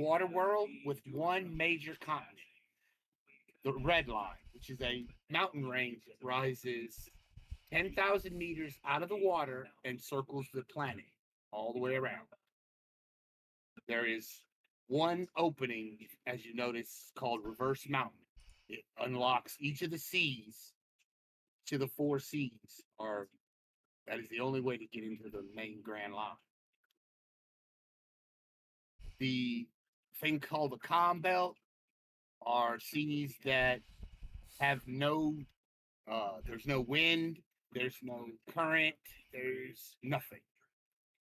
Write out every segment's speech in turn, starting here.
water world with one major continent, the Red Line, which is a mountain range that rises 10,000 meters out of the water and circles the planet all the way around. There is one opening, as you notice, called Reverse Mountain. It unlocks each of the seas to the four seas, or that is the only way to get into the main Grand Line. The thing called the Calm Belt are seas that have there's no wind, there's no current, there's nothing.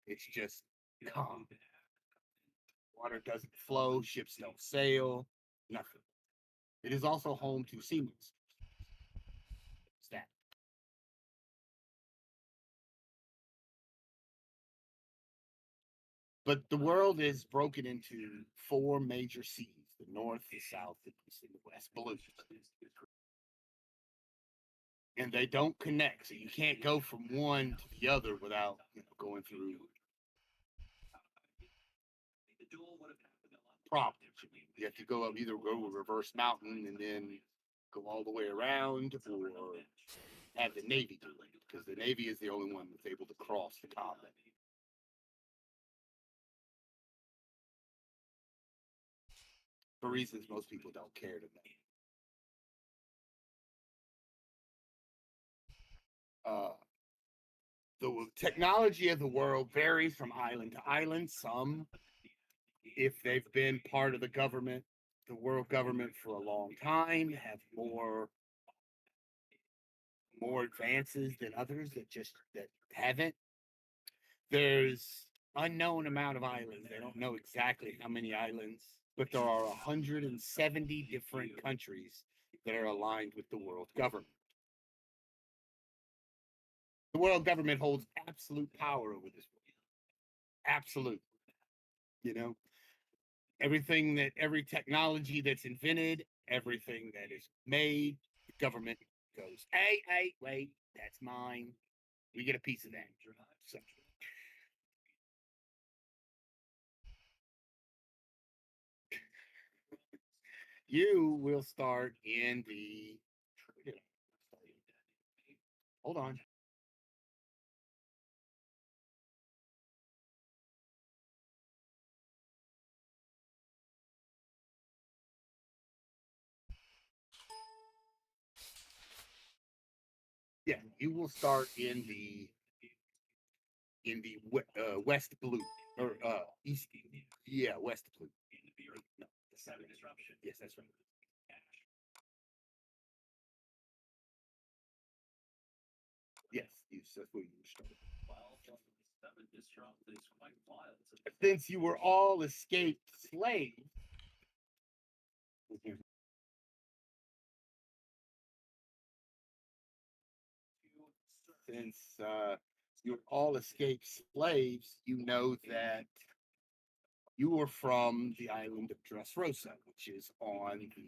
It's just calm. Water doesn't flow, ships don't sail, nothing. It is also home to sea monsters. Stat. But the world is broken into four major seas: the north, the south, the east, and the west. Blue. And they don't connect, so you can't go from one to the other without going through problems. You have to go up, either go a reverse mountain and then go all the way around, or have the Navy do it, because the Navy is the only one that's able to cross the continent. For reasons most people don't care to know. The technology of the world varies from island to island. Some, if they've been part of the world government for a long time, have more advances than others that haven't. There's unknown amount of islands. They don't know exactly how many islands, but there are 170 different countries that are aligned with the world government. The world government holds absolute power over this world. Absolute. You know, every technology that's invented, everything that is made, the government goes, hey, wait, that's mine. We get a piece of that. So, you will start in the. Hold on. Yeah, you will start in the West Blue or East. Yeah, West Blue. No, the seven disruption. Yes, that's right. Yes, that's where you started. Since you were all escaped slaves, since you're all escaped slaves, you know that you were from the island of Dressrosa, which is on the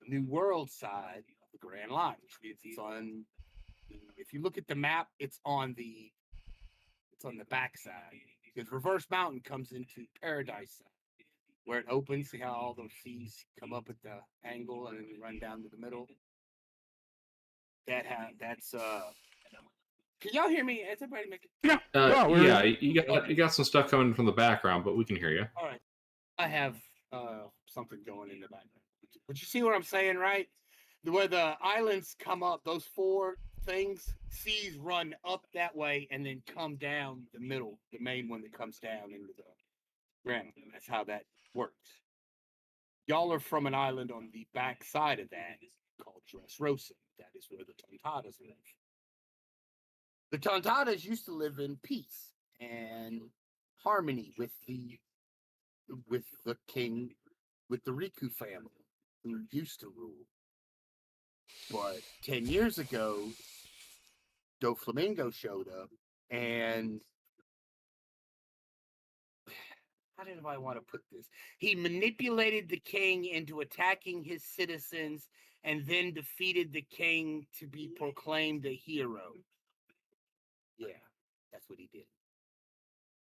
New World side of the Grand Line. It's on. If you look at the map, it's on the back side, because Reverse Mountain comes into Paradise side, where it opens. See how all those seas come up at the angle and then run down to the middle. That's. Can y'all hear me? Is everybody making? Yeah, you got some stuff coming from the background, but we can hear you. All right. I have something going in the background. But you see what I'm saying, right? Where the islands come up, those four things, seas run up that way and then come down the middle, the main one that comes down into the ground. That's how that works. Y'all are from an island on the back side of that called Dressrosa. That is where the Tontadas live. The Tontadas used to live in peace and harmony with the king, with the Riku family who used to rule. But 10 years ago, Doflamingo showed up, and how did I want to put this? He manipulated the king into attacking his citizens and then defeated the king to be proclaimed a hero. Yeah, that's what he did.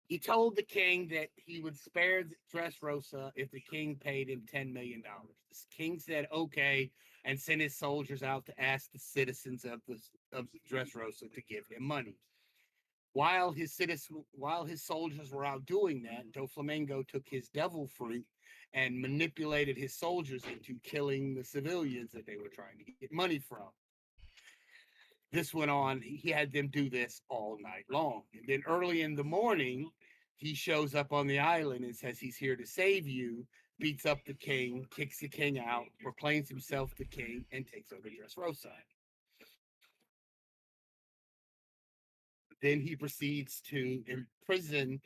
He told the king that he would spare Dressrosa if the king paid him $10 million. The king said okay and sent his soldiers out to ask the citizens of Dressrosa to give him money. While his soldiers were out doing that, Doflamingo took his devil fruit and manipulated his soldiers into killing the civilians that they were trying to get money from. This went on. He had them do this all night long. And then early in the morning, he shows up on the island and says he's here to save you, beats up the king, kicks the king out, proclaims himself the king, and takes over Dressrosa. Then he proceeds to imprison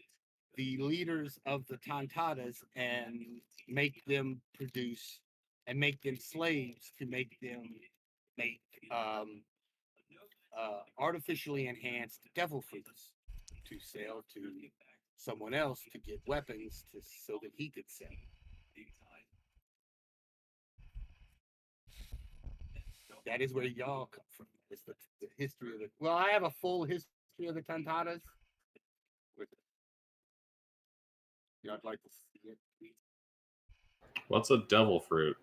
the leaders of the Tantatas and make them produce and make them slaves to make them make artificially enhanced devil fruits to sell to someone else to get weapons to so that he could sell. That is where y'all come from. It's the history of the. Well, I have a full history of the Tantatas. Y'all like to see it? What's a devil fruit?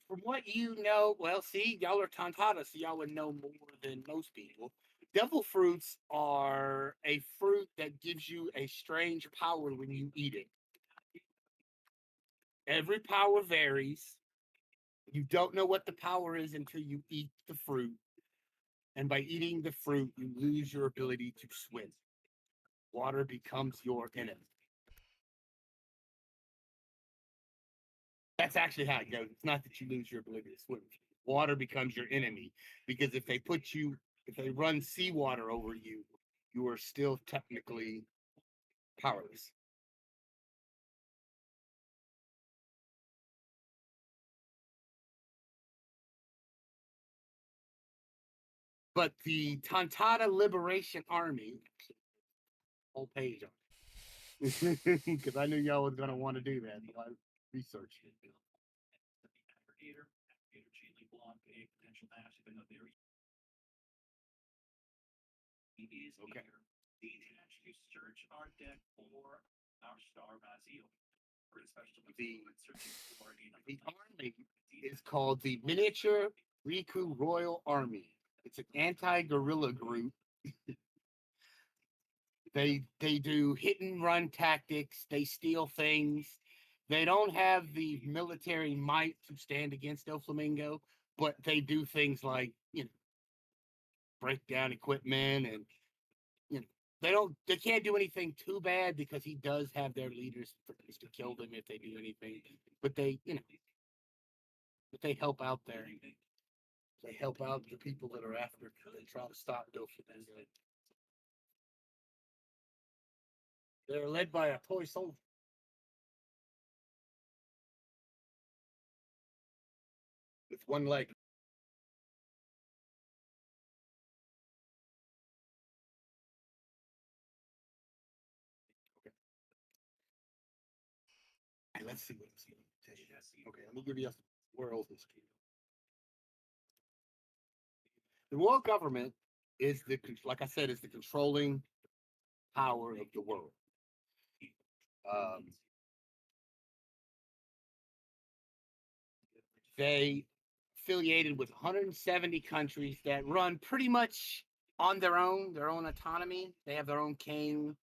From what you know, well, see, y'all are Tantatas, so y'all would know more than most people. Devil fruits are a fruit that gives you a strange power when you eat it. Every power varies. You don't know what the power is until you eat the fruit. And by eating the fruit, you lose your ability to swim. Water becomes your enemy. That's actually how it goes. It's not that you lose your ability to swim. Water becomes your enemy because if they run seawater over you, you are still technically powerless. But the Tantata Liberation Army, whole page on it, because I knew y'all was gonna want to do that. So I researched it. Okay. The army is called the Miniature Riku Royal Army. It's an anti-guerrilla group. They do hit and run tactics. They steal things. They don't have the military might to stand against Doflamingo, but they do things like break down equipment and they can't do anything too bad because he does have their leaders to kill them if they do anything. But they help out there. They help out the people that are after. They try to stop Doflamingo. They're led by a toy soldier. With one leg. Okay. Hey, let's see what it's going to tell you. Okay, let me give you a world history. The world government is like I said, is the controlling power of the world. They affiliated with 170 countries that run pretty much on their own autonomy. They have their own king.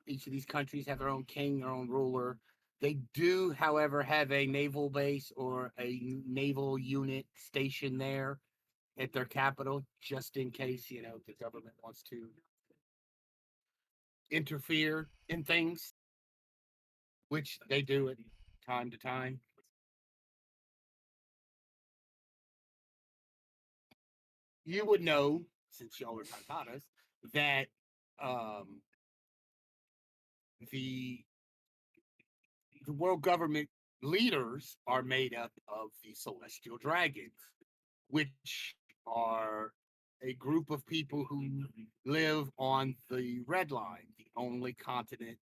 Each of these countries have their own king, their own ruler. They do, however, have a naval base or a naval unit stationed there at their capital, just in case, the government wants to interfere in things, which they do at time to time. You would know, since y'all are Tantatas, that the world government leaders are made up of the celestial dragons, which are a group of people who live on the Red Line, the only continent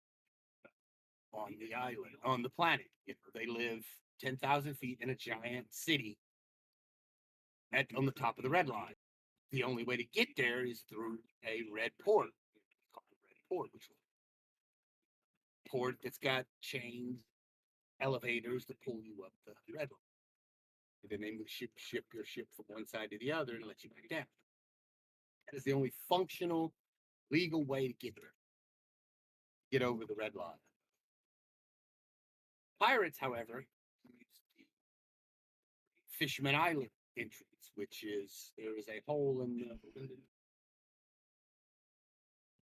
on the island, on the planet. They live 10,000 feet in a giant city on the top of the Red Line. The only way to get there is through a red port. It's called a red port, which is a port that's got chains, elevators to pull you up the red line. And then they move ship your ship from one side to the other and let you back down. That is the only functional, legal way to get there. Get over the red line. Pirates, however, use the Fishman Island entrance, which is there is a hole in the.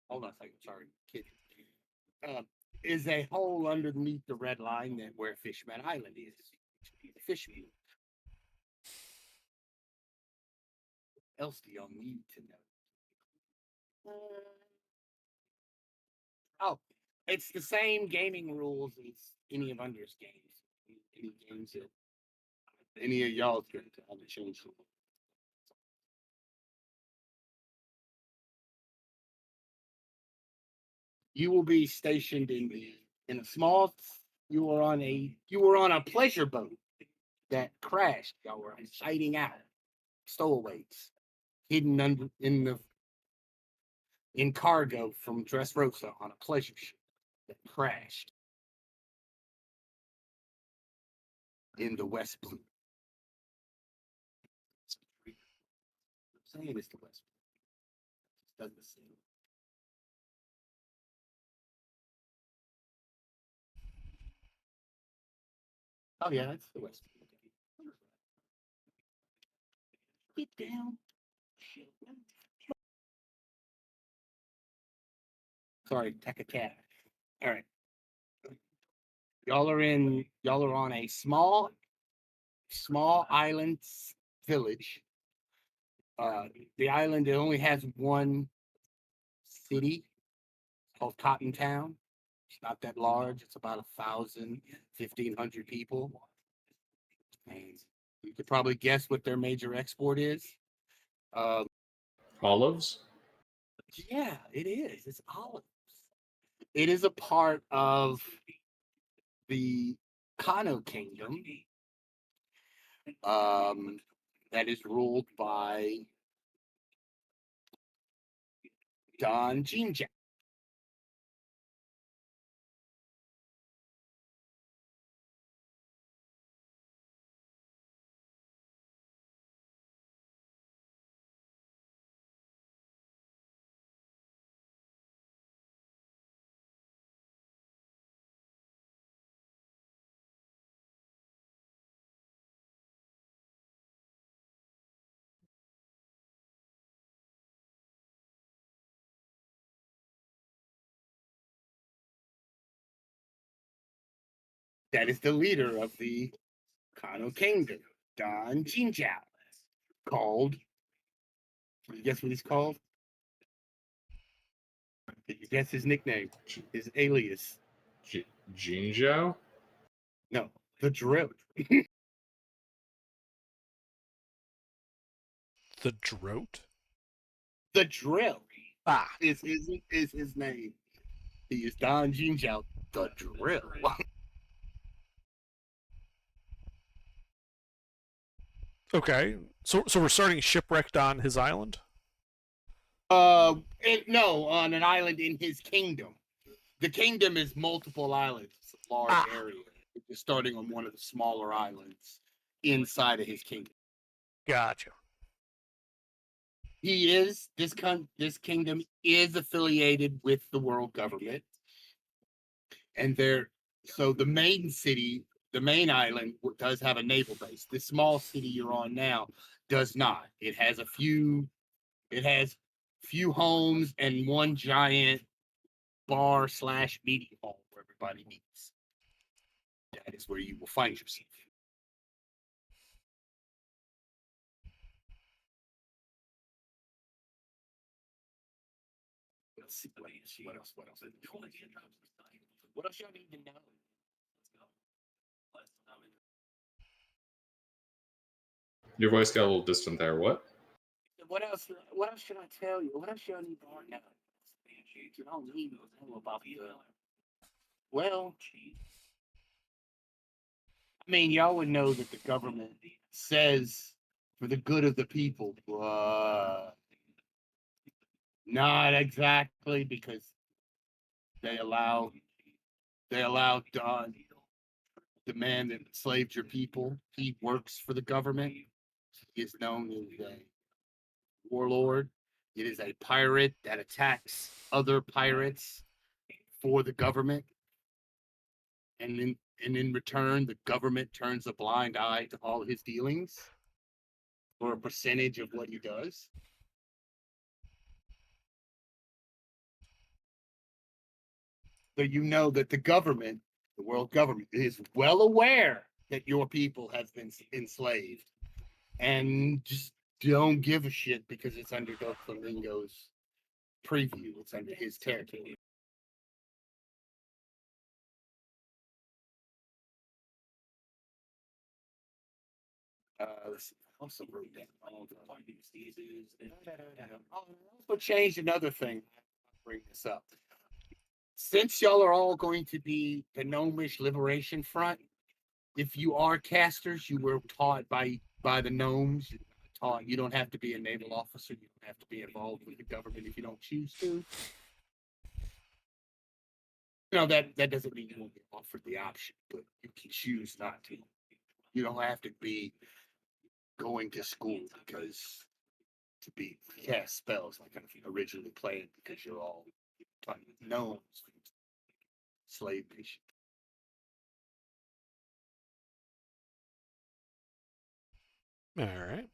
Hold on a second, sorry, kid. Is a hole underneath the red line that where Fishman Island is. Which would be the Fishman. What else do y'all need to know? Oh, it's the same gaming rules as any of Under's games. Any games that any of y'all's going to have to change. You will be stationed in a small. You were on a pleasure boat that crashed. Y'all were hiding out, stowaways, hidden under in cargo from Dressrosa on a pleasure ship that crashed in the West Blue. I'm saying it's the West Blue. It doesn't seem. Oh yeah, it's the West Blue. Get down. Sorry, take a cat. All right. Y'all are on a small island village. The island only has one city called Cotton Town. It's not that large. It's about 1,000, 1,500 people. And you could probably guess what their major export is. Olives? Yeah, it is. It's olives. It is a part of the Kano Kingdom that is ruled by Don Jinja. That is the leader of the Kano Kingdom, Don Jinja, called. Can you guess what he's called? Can you guess his nickname? His alias? Jinzhou? No, the Drill. The Drought? The Drill Ah, is his name. He is Don Jinja, the Drill. okay. So we're starting shipwrecked on his island? No, on an island in his kingdom. The kingdom is multiple islands. It's a large area. You're starting on one of the smaller islands inside of his kingdom. Gotcha. This kingdom is affiliated with the world government, and so the main city, the main island, does have a naval base. The small city you're on now does not. It has few homes and one giant bar / meeting hall where everybody meets. That is where you will find yourself. Let's see what else. What else y'all need to know? Your voice got a little distant there. What? What else should I tell you? What else y'all need to know? You don't need to know about the. Well, I mean, y'all would know that the government says for the good of the people, but not exactly, because they allowed the man that enslaved your people. He works for the government. He is known as a warlord. It is a pirate that attacks other pirates for the government. And in return, the government turns a blind eye to all his dealings for a percentage of what he does. So you know that the government, the world government, is well aware that your people have been enslaved, and just don't give a shit because it's under Doflamingo's preview. It's under his territory. Let's see. I also wrote down all the also changed another thing. I'll bring this up. Since y'all are all going to be the Gnomish Liberation Front, if you are casters, you were taught by the gnomes. Taught you don't have to be a naval officer. You don't have to be involved with the government if you don't choose to. That doesn't mean you won't get offered the option, but you can choose not to. You don't have to be going to school because to be cast spells like I originally planned, because you're all gnomes, slave nation. All right.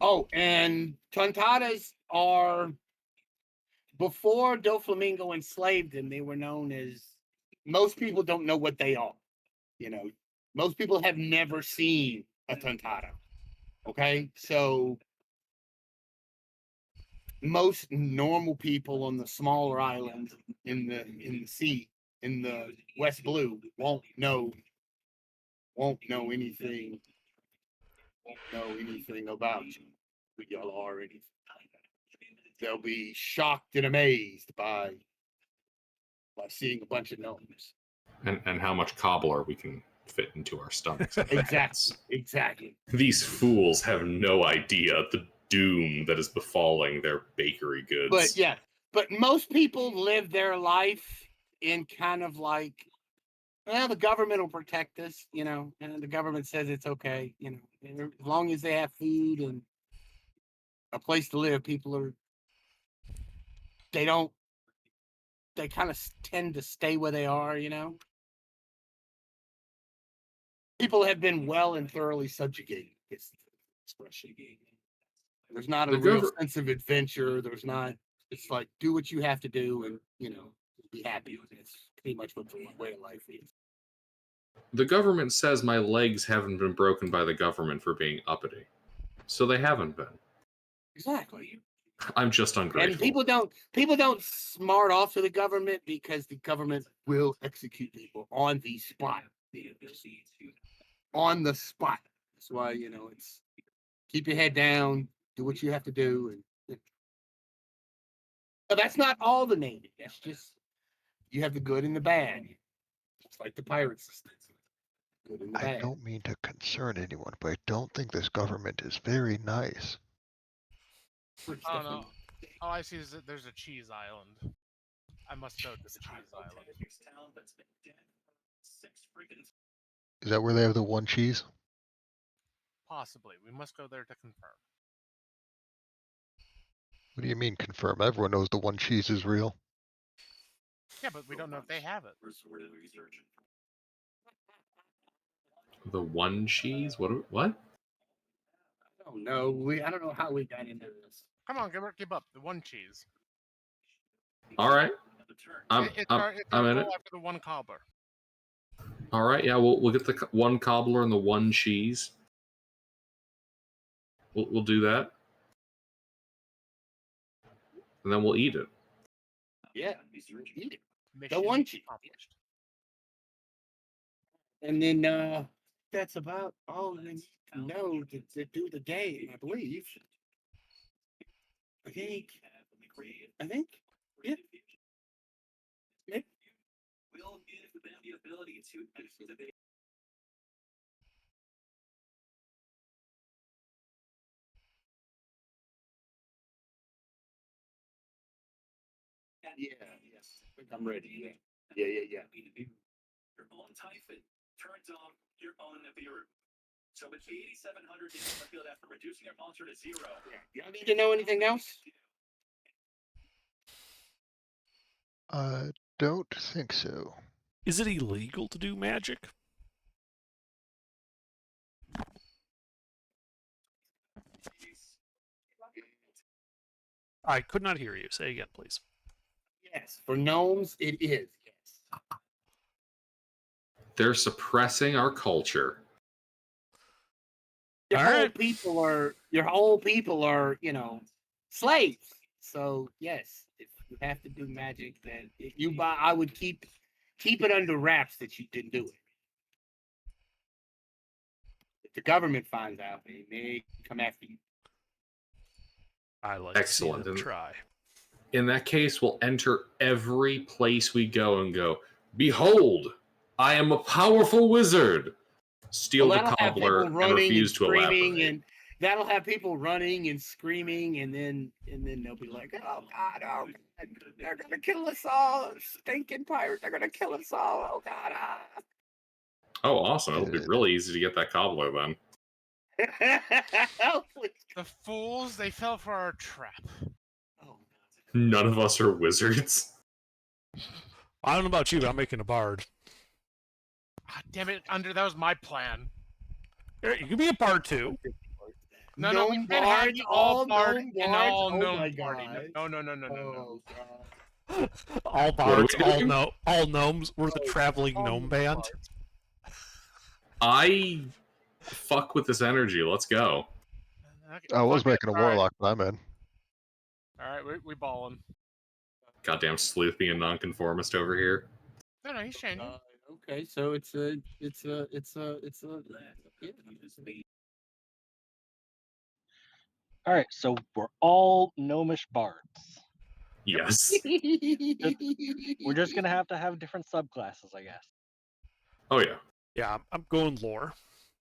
Oh, and Tontadas are, before Doflamingo enslaved them, they were known as, most people don't know what they are. Most people have never seen a Tontada. Okay, so most normal people on the smaller islands in the sea, in the West Blue, won't know anything. Won't know anything about you, who y'all are, anything. They'll be shocked and amazed by seeing a bunch of gnomes. And how much cobbler we can fit into our stomachs. Exactly. These fools have no idea the doom that is befalling their bakery goods. But most people live their life in kind of like, well, the government will protect us, and the government says it's okay, as long as they have food and a place to live, they kind of tend to stay where they are, People have been well and thoroughly subjugated. It's the expression. There's not a real sense of adventure. There's not. It's like, do what you have to do and, be happy. It's pretty much what the way of life is. The government says my legs haven't been broken by the government for being uppity. So they haven't been. Exactly. I'm just ungrateful. And people don't smart off to the government, because the government will execute people on the spot. On the spot. That's why, it's keep your head down, do what you have to do. But that's not all the Navy. That's just, you have the good and the bad. It's like the pirate system. Good and the bad. I don't mean to concern anyone, but I don't think this government is very nice. I don't know. All I see is that there's a cheese island. I must go to the cheese island. Is that where they have the one cheese? Possibly. We must go there to confirm. What do you mean confirm? Everyone knows the one cheese is real. Yeah, but we don't know if they have it. The one cheese? What? I don't know. I don't know how we got into this. Come on, give up. The one cheese. All right. I'm in it. After the one cobbler. All right. Yeah, we'll get the one cobbler and the one cheese. We'll do that, and then we'll eat it. Yeah, eat it. Mission The one cheese. accomplished. And then that's about all they need to know to do the game, I believe. I think. Yeah. Maybe. Yeah, yes. I think I'm ready. Yeah. You're on Typhon. Turns off your own Nibiru. So with the 8,700 damage on the field after reducing their monster to 0. Y'all need to know anything else? Don't think so. Is it illegal to do magic? I could not hear you. Say again, please. Yes. For gnomes, it is. Yes. They're suppressing our culture. Your All whole right. people are, slaves. So yes, if you have to do magic, then I would keep it under wraps that you didn't do it. If the government finds out, they may come after you. I like Excellent. to see them try. In that case, we'll enter every place we go and go, "Behold, I am a powerful wizard." Steal Well, the that'll have cobbler people and running refuse and to screaming, elaborate. and that'll have people running and screaming, and then they'll be like, "Oh God, they're gonna kill us all! Stinking pirates! They're gonna kill us all! Oh God!" Oh, awesome. It'll be Good. really easy to get that cobbler then. Oh, please. The fools, they fell for our trap. Oh, None of us are wizards. I don't know about you, but I'm making a bard. Ah, damn it, that was my plan. Here, you can be a bard too. No, gnome we can't have bards, the all bard gnome and bards? all Oh gnome my party. God. No. Oh God. All are bards, we doing? all gnomes. We're the Oh, traveling all gnome gnome band. bards. I fuck with this energy. Let's go. Okay, I was fuck it, making a all right. warlock, but I'm in. Alright, we balling. Goddamn sleuth being nonconformist over here. No, he's changing. Okay, so it's a yeah. All right, so we're all gnomish bards. Yes. We're just gonna have to have different subclasses, I guess. Oh yeah. Yeah, I'm going lore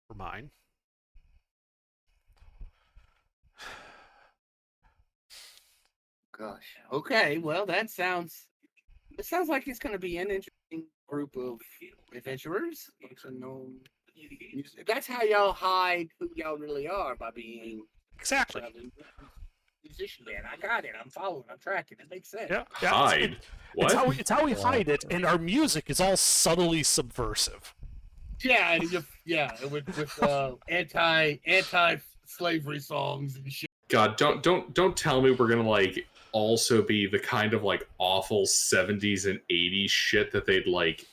for mine. Gosh. Okay. Well, it sounds like it's going to be an interesting group of adventurers. Bunch of gnome music. That's how y'all hide who y'all really are, by being Exactly. traveling musician band. I got it. I'm following. I'm tracking. It makes sense. Yeah. Hide. What? It's how we hide it, and our music is all subtly subversive. Yeah. And with anti-slavery songs and shit. God, don't tell me we're gonna like also be the kind of like awful 70s and 80s shit that they'd like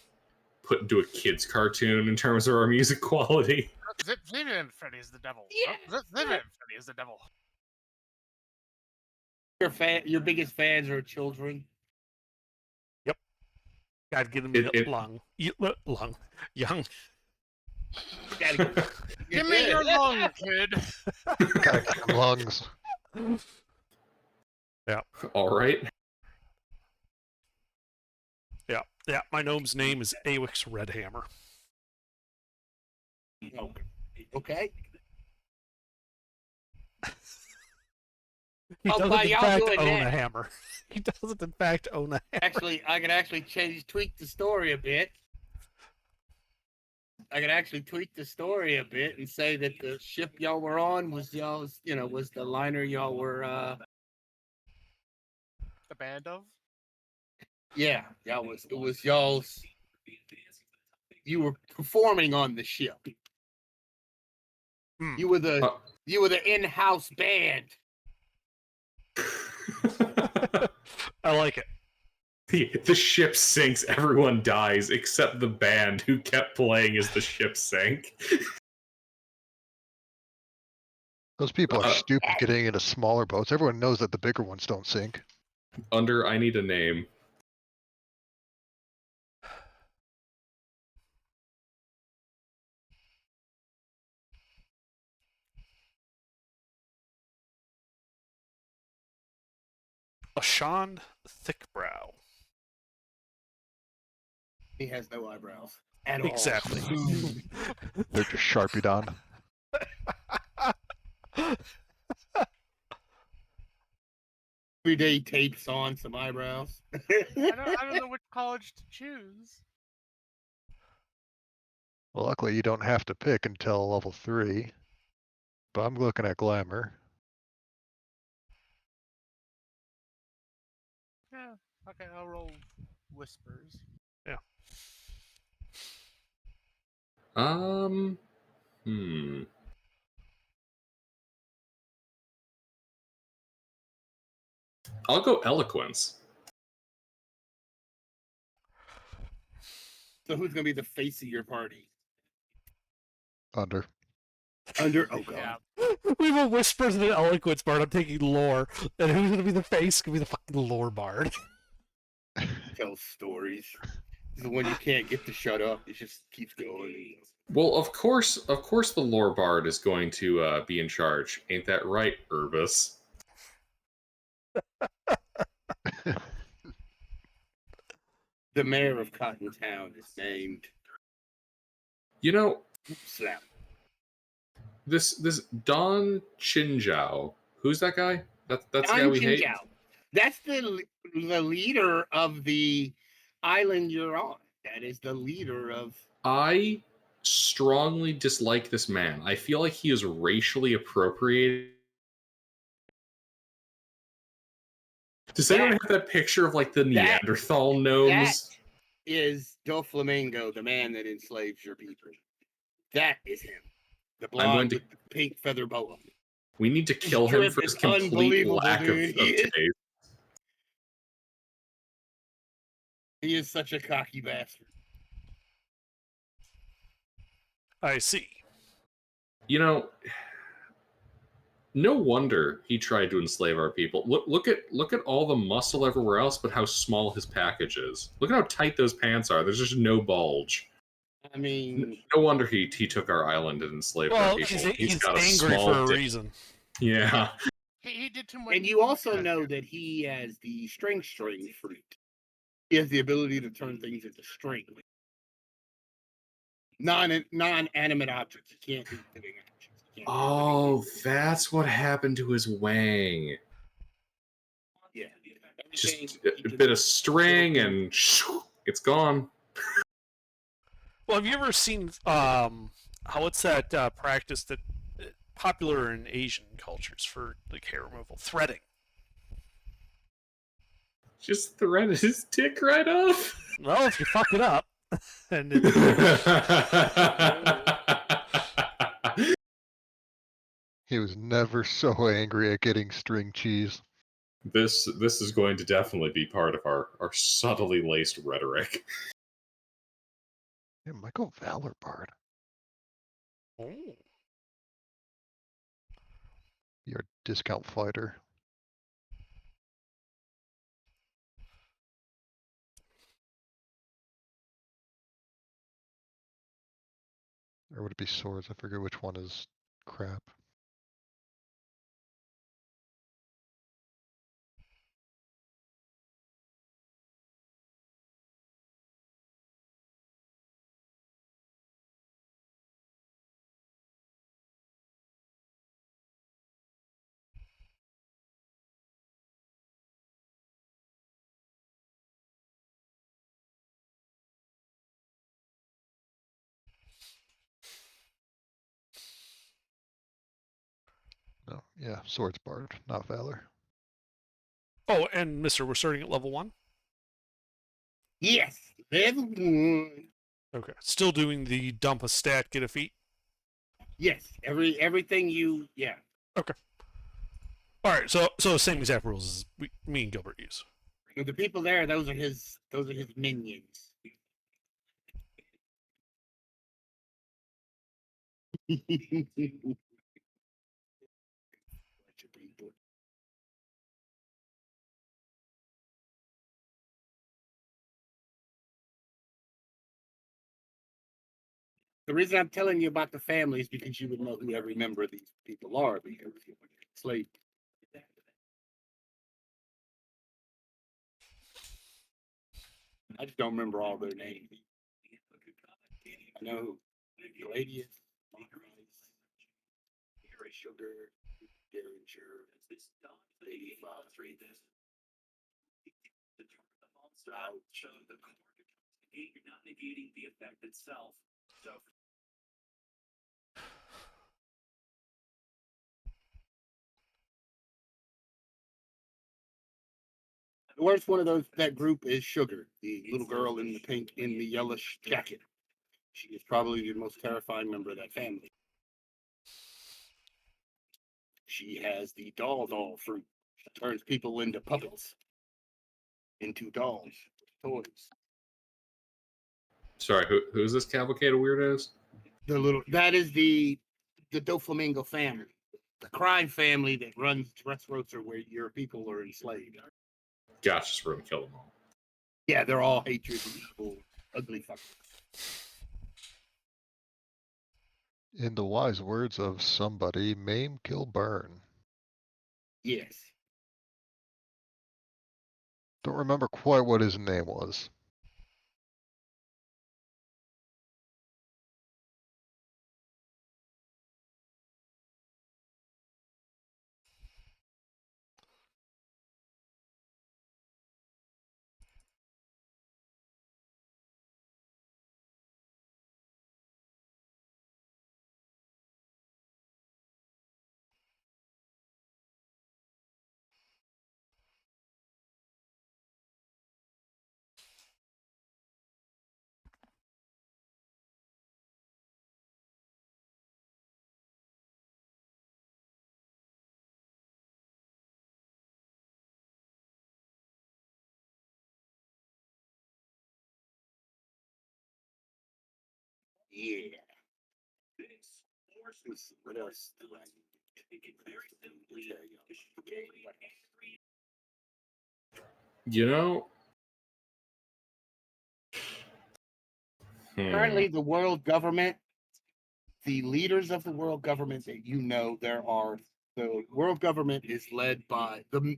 put into a kid's cartoon in terms of our music quality. Vivian Freddy is the devil. Yeah. Vivian Freddy is the devil. Your biggest fans are children. Gotta get them young. Gotta go. Give me your lung, kid. Gotta get them lungs. All right. Yeah. My gnome's name is Awix Redhammer. Okay. He Oh, doesn't while in y'all fact doing own that- a hammer. He doesn't in fact own a hammer. I could actually tweak the story a bit. I could actually tweak the story a bit and say that the ship y'all were on was y'all's, was the liner y'all were, The band of? it was y'all's, you were performing on the ship. Hmm. You were the in-house band. I like it. The ship sinks, everyone dies, except the band who kept playing as the ship sank. Those people are stupid getting into smaller boats. Everyone knows that the bigger ones don't sink. Under, I need a name. Ashan Thickbrow. He has no eyebrows at Exactly. all. They're just Sharpied on. everyday tapes on, some eyebrows. I don't know which college to choose. Well, luckily you don't have to pick until level 3. But I'm looking at glamour. Yeah. Okay, I'll roll whispers. Hmm. I'll go eloquence. So who's gonna be the face of your party? Under. Under oh god. Yeah. We have a whispers and an eloquence bard. I'm taking lore. And who's gonna be the face? Gonna be the fucking lore bard. Tell stories. This is the one you can't get to shut up. It just keeps going. Well, of course, the lore bard is going to be in charge. Ain't that right, Urbis? The mayor of Cotton Town is named You know, Slap. this Don Chinjao. Who's that guy? That's the guy Don we hate. Chinjao. That's the leader of the island you're on. That is the leader of. I strongly dislike this man. I feel like he is racially appropriated. Does anyone have that picture of like the Neanderthal gnomes? That is Doflamingo, the man that enslaves your people. That is him. The blonde with the pink feather boa. We need to kill him Drip for his is complete unbelievable, lack of dude. taste. He is such a cocky bastard. I see. You know, no wonder he tried to enslave our people. Look at all the muscle everywhere else, but how small his package is. Look at how tight those pants are. There's just no bulge. I mean, No wonder he took our island and enslaved our Well, people. he's got a angry small for a dick. reason. Yeah. He did too much. and you also know that he has the string fruit. He has the ability to turn things into string. Non-animate objects. You can't do living objects. You can't do Oh, that's what happened to his wang. yeah. Just a bit of string and it's gone. Well, have you ever seen what's that practice that popular in Asian cultures for like hair removal? Threading. Just threaded his dick right off. Well, if you fuck it up, and He was never so angry at getting string cheese. This is going to definitely be part of our subtly laced rhetoric. Yeah, Michael Valor Bard. oh, You're a discount fighter. Or would it be swords? I forget which one is crap. No, yeah, swords bard, not valor. oh, and Mister, we're starting at level 1. Yes, level 1. Okay, still doing the dump a stat, get a feat. Yes, everything you Okay. All right, so same exact rules as me and Gilbert use. The people there, those are his minions. The reason I'm telling you about the family is because you would know who every member of these people are because slave. I just don't remember all their names. I know who the lady is. Sugar, Derringer, Lady Fox. So the you're not negating the effect itself. So The worst one of that group is Sugar, the little girl in the yellowish jacket. She is probably the most terrifying member of that family. She has the doll fruit. She turns people into puppets, into dolls, toys. Sorry, who's this cavalcade of weirdos? That is the Doflamingo family, the crime family that runs Dressrosa, where your people are enslaved. Gosh, just we're gonna kill them all. Yeah, they're all hatred, evil, ugly fuckers. In the wise words of somebody, maim, kill, burn. Yes. Don't remember quite what his name was. Yeah. this force What else? it can very simply You know, Currently, the world government, the leaders of the world government that the world government is led by the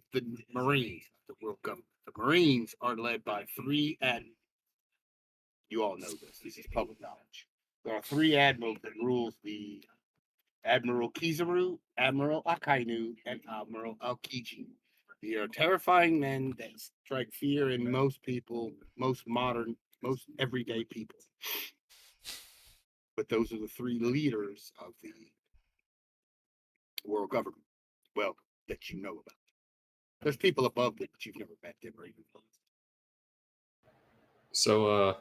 Marines. The world government. The Marines are led by three admirals. You all know this. This is public knowledge. There are three admirals that rules the Admiral Kizaru, Admiral Akainu, and Admiral Aokiji. They are terrifying men that strike fear in most people, most everyday people. But those are the three leaders of the world government. Well, that you know about. There's people above them, but you've never met them or even. so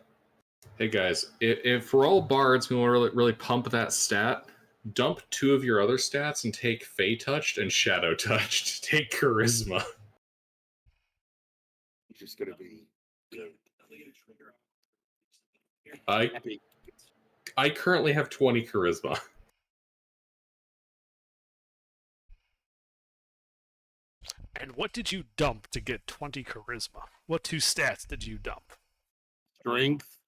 hey guys, if for all bards we want to really pump that stat, dump 2 of your other stats and take Fey Touched and Shadow Touched. Take Charisma. It's just gonna be happy. I currently have 20 Charisma. And what did you dump to get 20 charisma? What 2 stats did you dump? Strength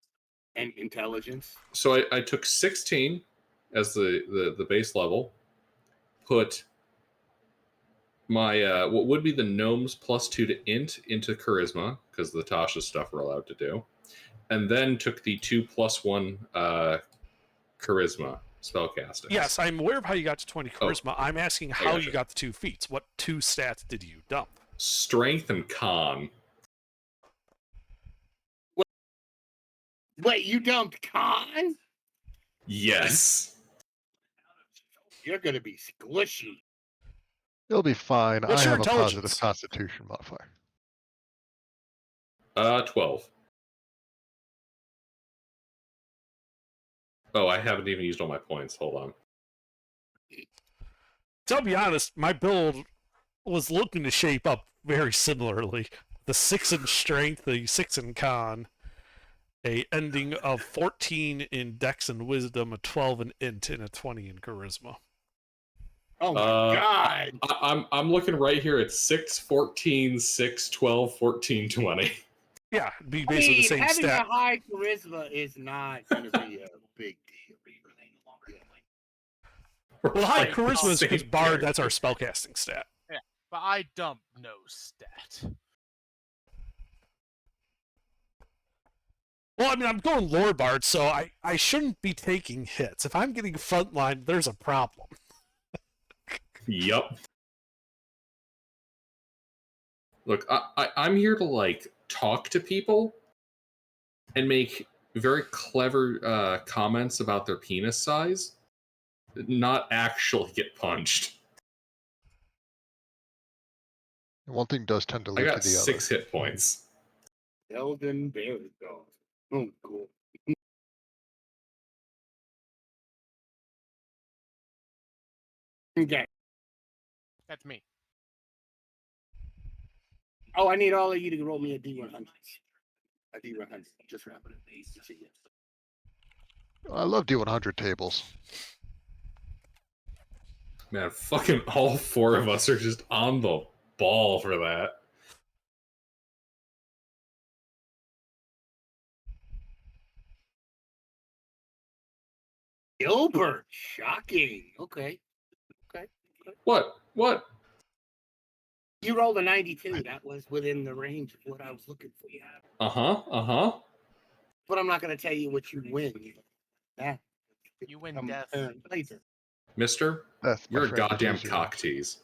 and intelligence. So I took 16 as the base level, put my what would be the gnomes +2 to int into charisma, because the Tasha stuff we're allowed to do, and then took the 2 + 1 charisma spellcasting. Yes, I'm aware of how you got to 20 charisma. I'm asking how gotcha. you got the 2 feats. What 2 stats did you dump? Strength and con. Wait, you dumped con? Yes. You're gonna be squishy. It'll be fine. What's I your have a positive intelligence? constitution modifier. 12. Oh, I haven't even used all my points. Hold on. To be honest, my build was looking to shape up very similarly. The 6 in strength, the 6 in con, a ending of 14 in dex and wisdom, a 12 in int, and a 20 in charisma. Oh my god! I'm looking right here at 6, 14, 6, 12, 14, 20. Yeah, it'd be basically the same having stat. a high charisma is not going to be a big deal. Well, high Like, charisma is same because bard, character. that's our spellcasting stat. But I dump no stat. Well, I mean, I'm going lore bard, so I shouldn't be taking hits. If I'm getting frontline, there's a problem. Yup. Look, I'm here to like talk to people and make very clever comments about their penis size, not actually get punched. One thing does tend to I lead to got the other. 6 hit points. Elden Berry Dog. Oh, cool. Okay. That's me. Oh, I need all of you to roll me a D100. A D100. Just wrap it. I love D100 tables. Man, fucking all 4 of us are just on the ball for that. Gilbert. Shocking. Okay. What? What? You rolled a 92. That was within the range of what I was looking for. Uh-huh. But I'm not going to tell you what you win. That You win I'm death. later. Mister, Death, my you're a friend, is goddamn easier. cock tease.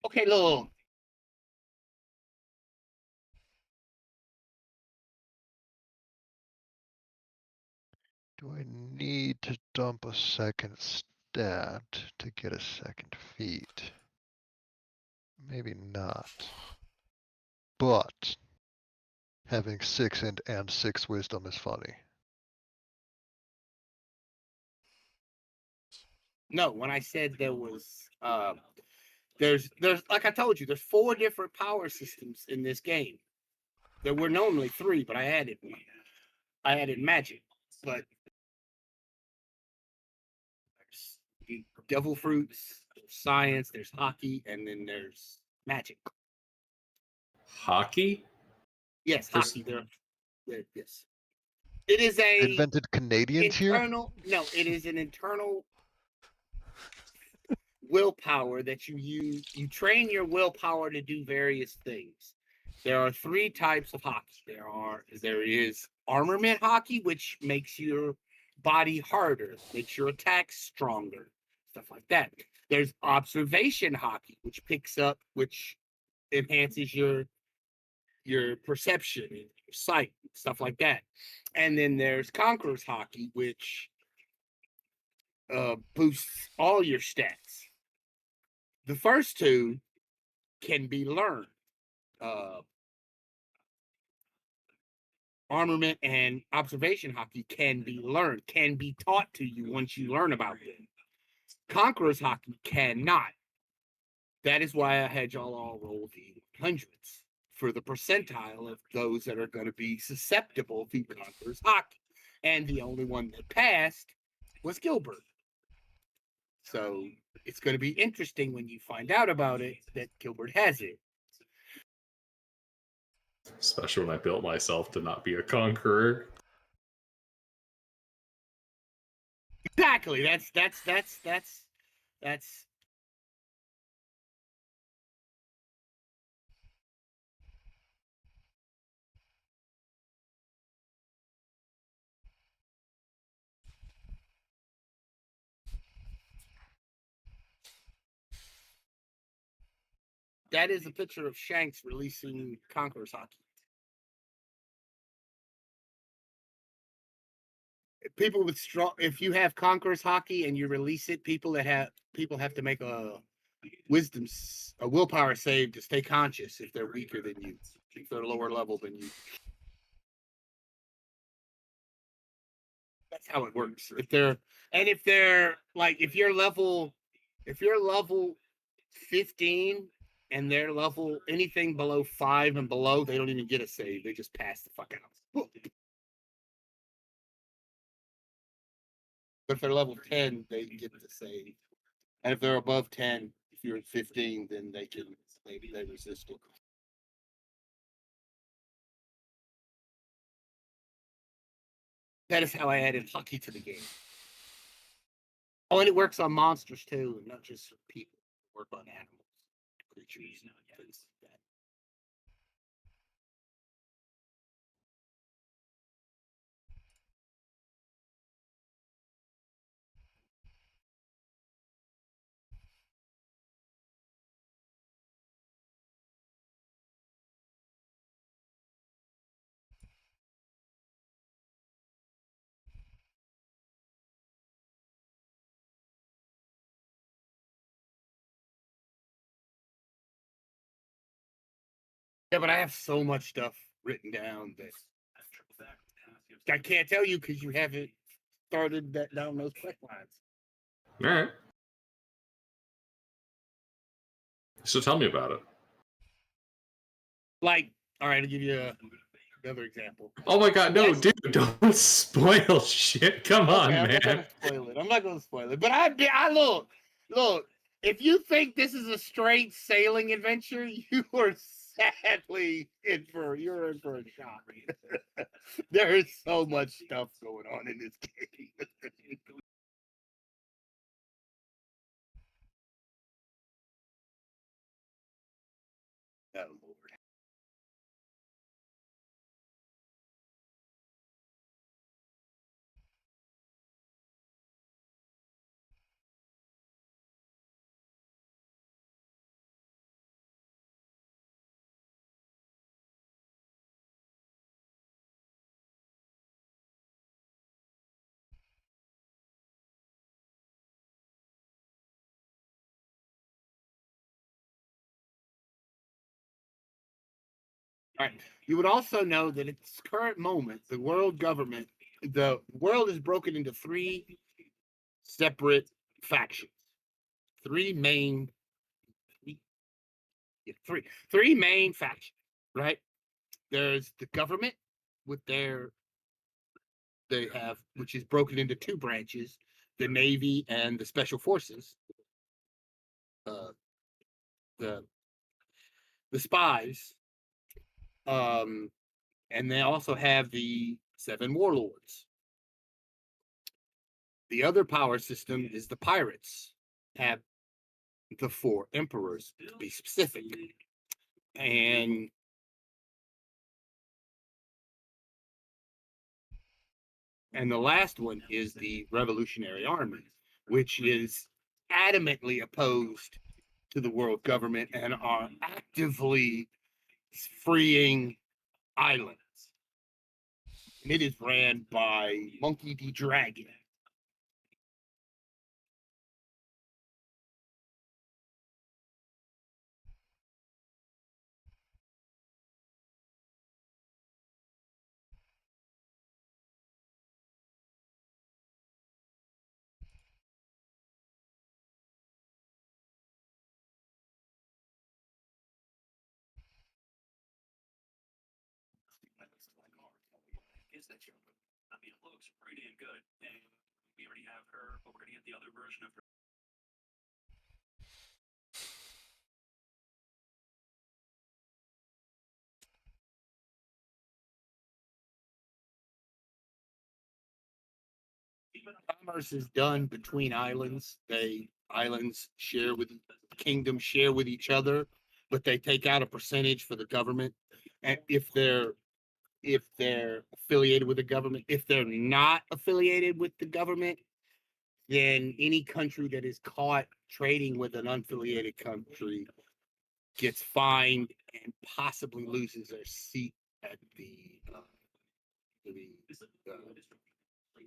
Okay, little. Do I need to dump a second stat to get a second feat? Maybe not. But having 6 and 6 wisdom is funny. No, when I said there was there's like I told you, there's 4 different power systems in this game. There were normally 3, but I added one. I added magic, but there's devil fruits, there's science, there's hockey, and then there's magic. Hockey? Yes, There's- hockey. Yes. It is a Invented Canadians here? internal. No, it is an internal willpower that you use. You train your willpower to do various things. There are 3 types of hockey. There is armament hockey, which makes your body harder, makes your attacks stronger, stuff like that. There's observation hockey, which enhances your perception and your sight, stuff like that. And then there's conqueror's hockey, which boosts all your stats. The first 2 can be learned. Armament and observation hockey can be learned, can be taught to you once you learn about them. Conqueror's hockey cannot. That is why I had y'all all roll the hundreds for the percentile of those that are going to be susceptible to Conqueror's hockey. And the only one that passed was Gilbert. So it's going to be interesting when you find out about it that Gilbert has it. Especially when I built myself to not be a conqueror. Exactly. That's that is a picture of Shanks releasing Conqueror's hockey. People with strong, if you have Conqueror's hockey and you release it, people have to make a willpower save to stay conscious if they're weaker than you, if they're lower level than you. That's how it works. If you're level 15 and they're level anything below 5 and below, they don't even get a save. They just pass the fuck out. But if they're level 10, they get the save. And if they're above 10, if you're at 15, then they resist it. That is how I added hockey to the game. Oh, and it works on monsters too, not just people. Work on animals, creatures, things like that. Yeah, but I have so much stuff written down that I can't tell you because you haven't started that down those quest lines. All right. So tell me about it. Like, all right, I'll give you another example. Oh my god, no, Yes. dude, don't spoil shit. Come on, Okay, I'm not man. gonna spoil it. I'm not gonna spoil it. But I look. If you think this is a straight sailing adventure, you are sadly you're in for a shock. There is so much stuff going on in this game. Oh Lord. All right. You would also know that at this current moment, the world is broken into three separate factions, three main, three main factions. Right? There's the government with which is broken into two branches: the Navy and the Special Forces. The spies. And they also have the seven warlords. The other power system is the pirates. Have the four emperors, to be specific. And the last one is the Revolutionary Army, which is adamantly opposed to the world government and are actively freeing islands. And it is ran by Monkey D. Dragon. I mean, it looks pretty damn good, and we already have her, but we're gonna get the other version of her. Commerce is done between islands. Islands share with kingdoms share with each other, but they take out a percentage for the government. And if they're affiliated with the government, if they're not affiliated with the government, then any country that is caught trading with an unaffiliated country gets fined and possibly loses their seat at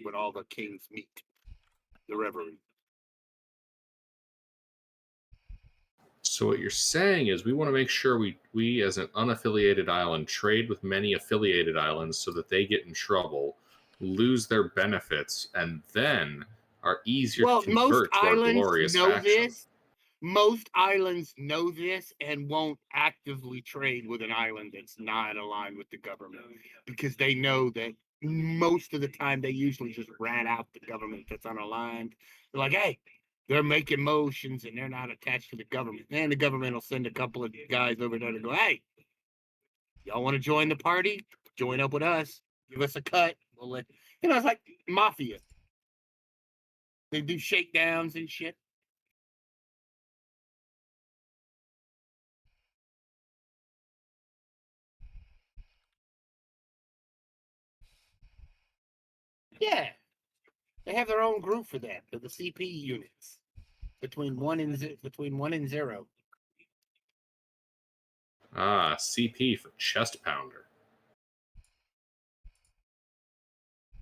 when all the kings meet, the reverie. So what you're saying is we want to make sure we as an unaffiliated island trade with many affiliated islands so that they get in trouble, lose their benefits, and then are easier Well, to convert to our glorious faction. Most islands know this and won't actively trade with an island that's not aligned with the government because they know that most of the time they usually just rat out the government that's unaligned. They're like, hey, they're making motions and they're not attached to the government. And the government will send a couple of guys over there to go, hey, y'all want to join the party? Join up with us. Give us a cut. We'll let it's like mafia. They do shakedowns and shit. Yeah. They have their own group for that, for the CP units. Between 1 and 0. Ah, CP for chest pounder.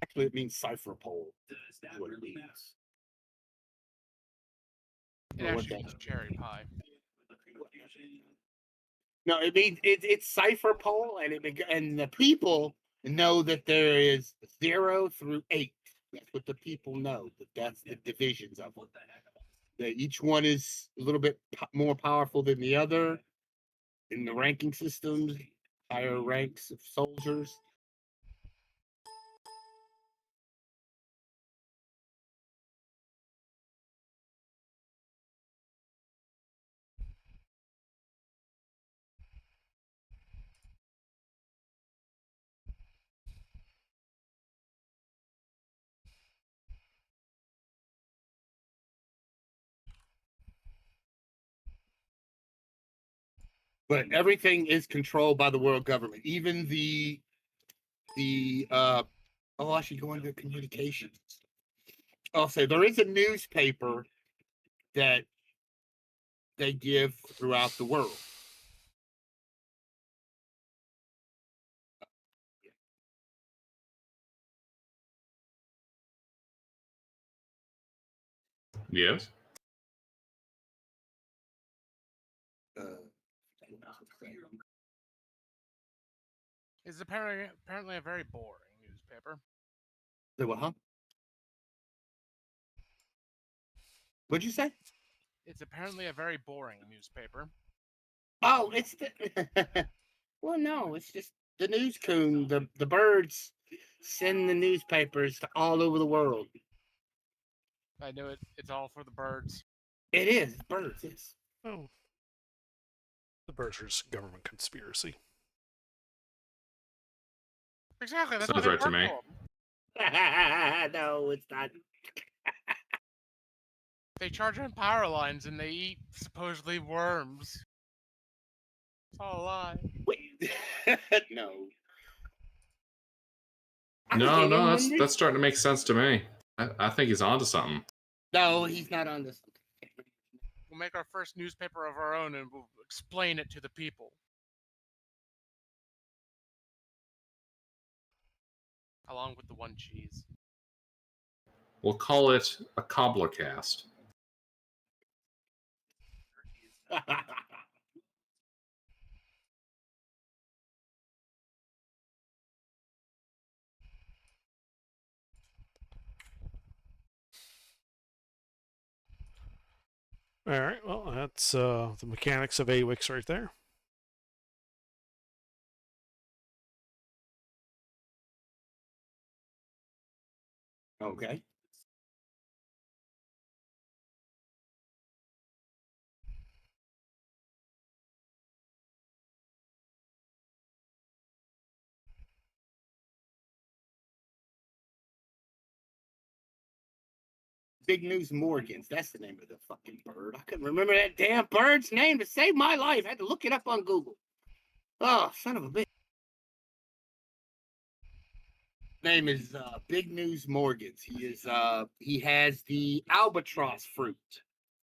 Actually, it means cipher pole. That's what it means. It actually means cherry pie. No, it means it's cipher pole, and and the people know that there is 0 through 8. That's what the people know. That's the divisions of it. That each one is a little bit more powerful than the other in the ranking systems, higher ranks of soldiers. But everything is controlled by the world government. Even the I should go into communications. I'll say there is a newspaper that they give throughout the world. Yes. It's apparently a very boring newspaper. Say what, huh? What'd you say? It's apparently a very boring newspaper. Oh, it's the well, no, it's just the news coon. The birds send the newspapers to all over the world. I knew it. It's all for the birds. It is birds. Yes. Oh. The Berger's government conspiracy. Exactly. That's Sounds what right to me. No, it's not. They charge on power lines and they eat supposedly worms. It's all a lie. Wait, no. No, that's starting to make sense to me. I think he's onto something. No, he's not on this. We'll make our first newspaper of our own and we'll explain it to the people. Along with the one cheese. We'll call it a Cobblercast. All right, well, that's the mechanics of AWIX right there. Okay. Big News Morgans. That's the name of the fucking bird. I couldn't remember that damn bird's name to save my life. I had to look it up on Google. Oh, son of a bitch. Name is Big News Morgans. He has the albatross fruit,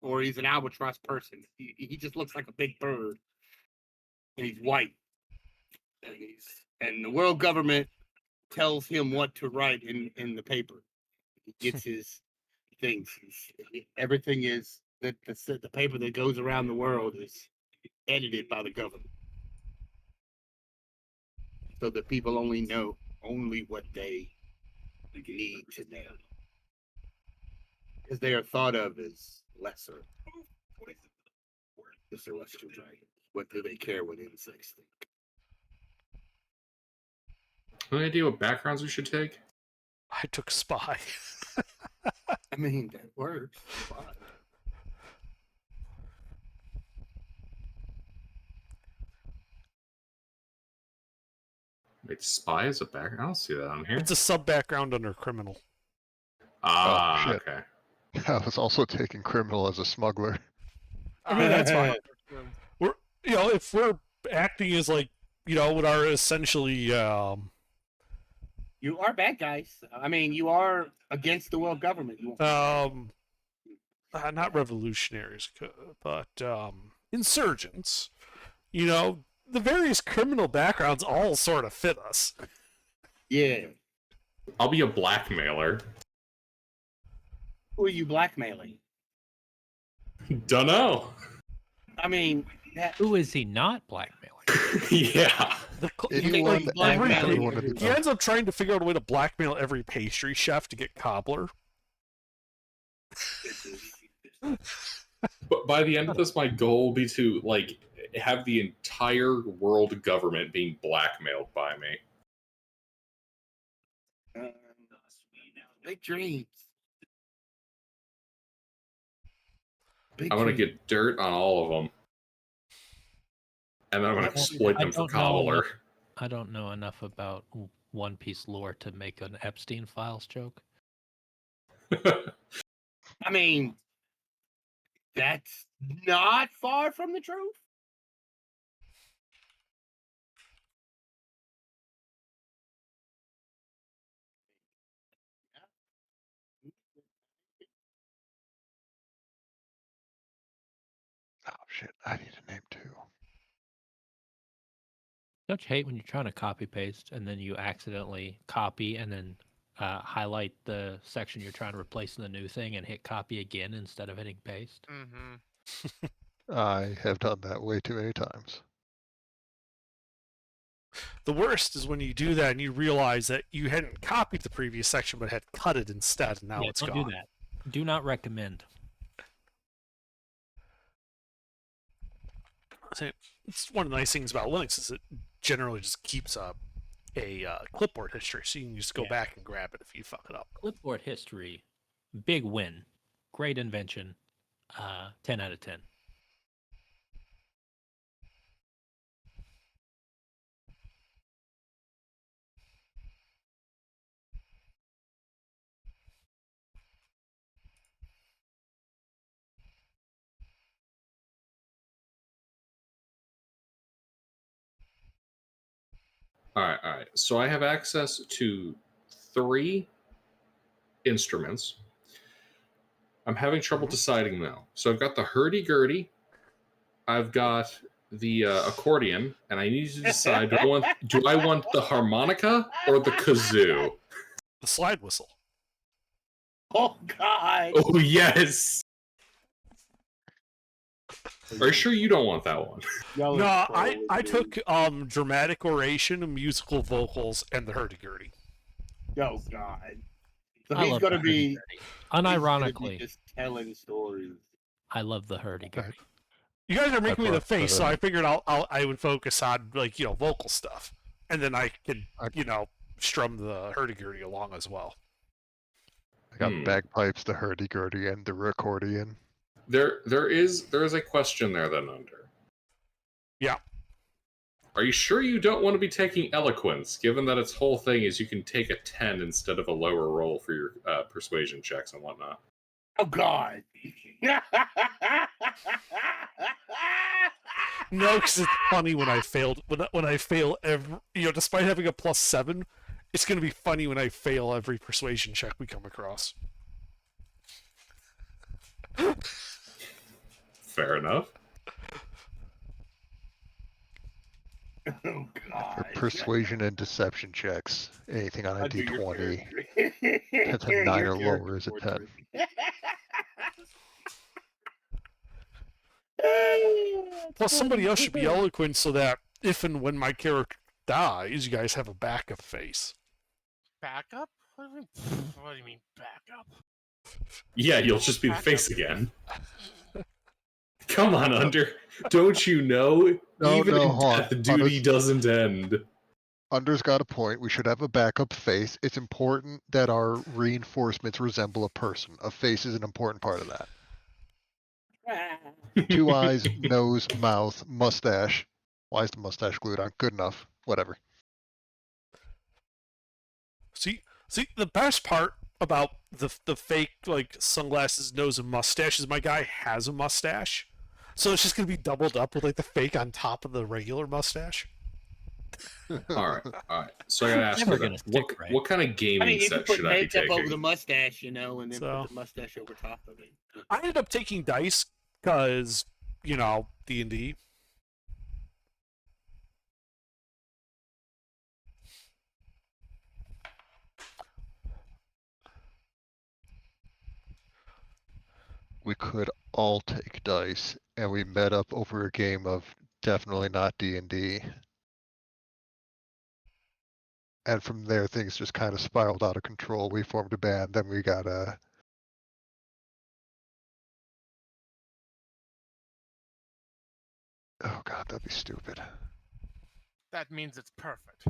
or he's an albatross person. He just looks like a big bird, and he's white. And the world government tells him what to write in the paper. He gets his things. Everything is that the paper that goes around the world is edited by the government, so that people only know what they need to know, because they are thought of as lesser. The celestial dragon. What do they care what insects think? Any idea what backgrounds we should take? I took spy. I mean, that works. Fine. Wait, spy is a background? I don't see that on here. It's a sub background under criminal. Ah, shit. okay. I was also taking criminal as a smuggler. I mean, that's fine. If we're acting as like, what are essentially, You are bad guys. I mean, you are against the world government. not revolutionaries, but insurgents. The various criminal backgrounds all sort of fit us. Yeah. I'll be a blackmailer. Who are you blackmailing? Dunno. I mean, Who is he not blackmailing? Yeah. Anyone, think blackmail everyone is- at the He ends up trying to figure out a way to blackmail every pastry chef to get cobbler. But by the end of this, my goal will be to like have the entire world government being blackmailed by me. Big dreams. Big I want to dreams. get dirt on all of them, and then I'm going to exploit them for cobbler. I don't know enough about One Piece lore to make an Epstein Files joke. I mean, that's not far from the truth. Oh shit! I need a name too. Don't you hate when you're trying to copy paste and then you accidentally copy and then highlight the section you're trying to replace in the new thing and hit copy again instead of hitting paste? Mm-hmm. I have done that way too many times. The worst is when you do that and you realize that you hadn't copied the previous section but had cut it instead, and now Yeah, it's don't gone. do that. Do not recommend. So it's one of the nice things about Linux is it generally just keeps a clipboard history, so you can just go Yeah. back and grab it if you fuck it up. Clipboard history, big win, great invention, 10 out of 10. All right. So I have access to 3 instruments. I'm having trouble deciding now. So I've got the hurdy-gurdy, I've got the accordion, and I need to decide: do I want the harmonica or the kazoo? The slide whistle. Oh God! Oh yes. Are you sure you don't want that one? Y'all No, are I trolling, took dramatic oration, musical vocals, and the hurdy-gurdy. dude. Oh God! So I he's love gonna the be hurdy-gurdy. he's gonna be Unironically, just telling stories. I love the hurdy-gurdy. You guys are making me the brought that face, so up. I figured I would focus on vocal stuff, and then I could strum the hurdy-gurdy along as well. I got bagpipes, the hurdy-gurdy, and the accordion. There is a question there then, Under. Yeah. Are you sure you don't want to be taking eloquence, given that its whole thing is you can take a 10 instead of a lower roll for your persuasion checks and whatnot? Oh God! No, because it's funny when I failed. When I fail every, despite having a +7, it's going to be funny when I fail every persuasion check we come across. Fair enough. Oh For God! persuasion and deception checks, anything on a Undo your D20. character. That's a 9 Your or character lower is a 10. portrait. Plus, somebody else should be eloquent so that if and when my character dies, you guys have a backup face. Backup? What do you mean backup? Yeah, you'll just be the face again. Come on, Under. Don't you know? No, Even no, in hold on. death, duty doesn't end. Under's got a point. We should have a backup face. It's important that our reinforcements resemble a person. A face is an important part of that. 2 eyes, nose, mouth, mustache. Why is the mustache glued on? Good enough. Whatever. See, the best part about the fake sunglasses, nose, and mustache is my guy has a mustache, so it's just gonna be doubled up with the fake on top of the regular mustache. All right. So I gotta ask Never you, then, gonna stick, right? what kind of gaming I mean, you set could put should I be makeup over taking? the mustache, and then So- put the mustache over top of it. I ended up taking dice because D&D. We could all take dice, and we met up over a game of definitely not D&D. And from there, things just kind of spiraled out of control. We formed a band, then we got oh god, that'd be stupid. That means it's perfect.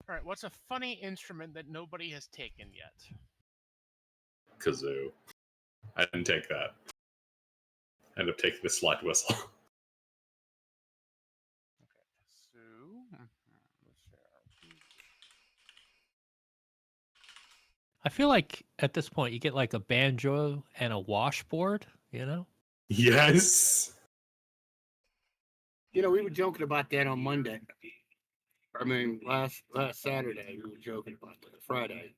All right, what's a funny instrument that nobody has taken yet? Kazoo. I didn't take that. I ended up taking the slide whistle. So, let's see. I feel like at this point you get like a banjo and a washboard, you know? Yes. You know, we were joking about that on Monday. I mean, last Saturday we were joking about that. Friday.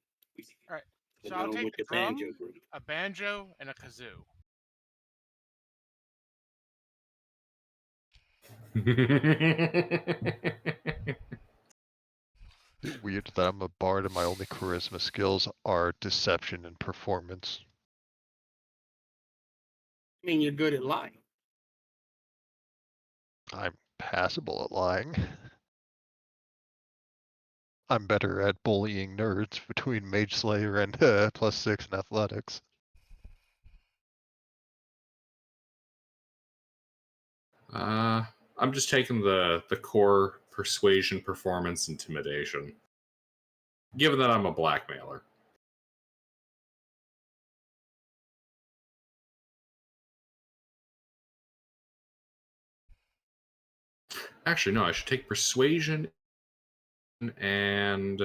All right, You so I'll know, take with a the banjo drum, group. a banjo, and a kazoo. Is it weird that I'm a bard and my only charisma skills are deception and performance? I mean, you're good at lying. I'm passable at lying. I'm better at bullying nerds between Mage Slayer and +6 in athletics. I'm just taking the core persuasion, performance, intimidation. Given that I'm a blackmailer. Actually, no, I should take persuasion and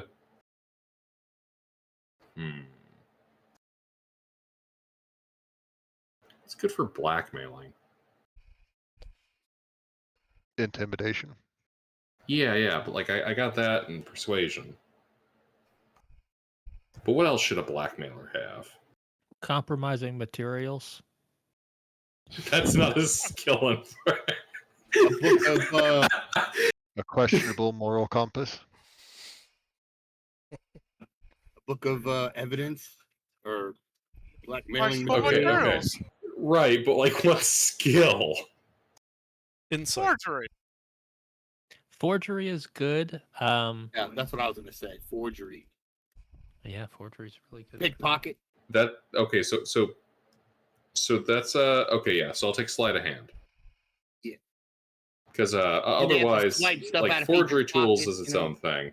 it's good for blackmailing. Intimidation. Yeah, but like I got that in persuasion. But what else should a blackmailer have? Compromising materials. That's not a skill in A book of A questionable moral compass. evidence or blackmailing Questionable Okay, material. okay. materials. Right, but like what skill? Insight. Forgery. Forgery is good. Yeah, that's what I was gonna say. Forgery, Yeah, forgery is really good. pickpocket. That okay, so that's okay, yeah, so I'll take sleight of hand. Yeah. Because And they have to otherwise swipe stuff out like of forgery people's tools pockets, is its you know? own thing.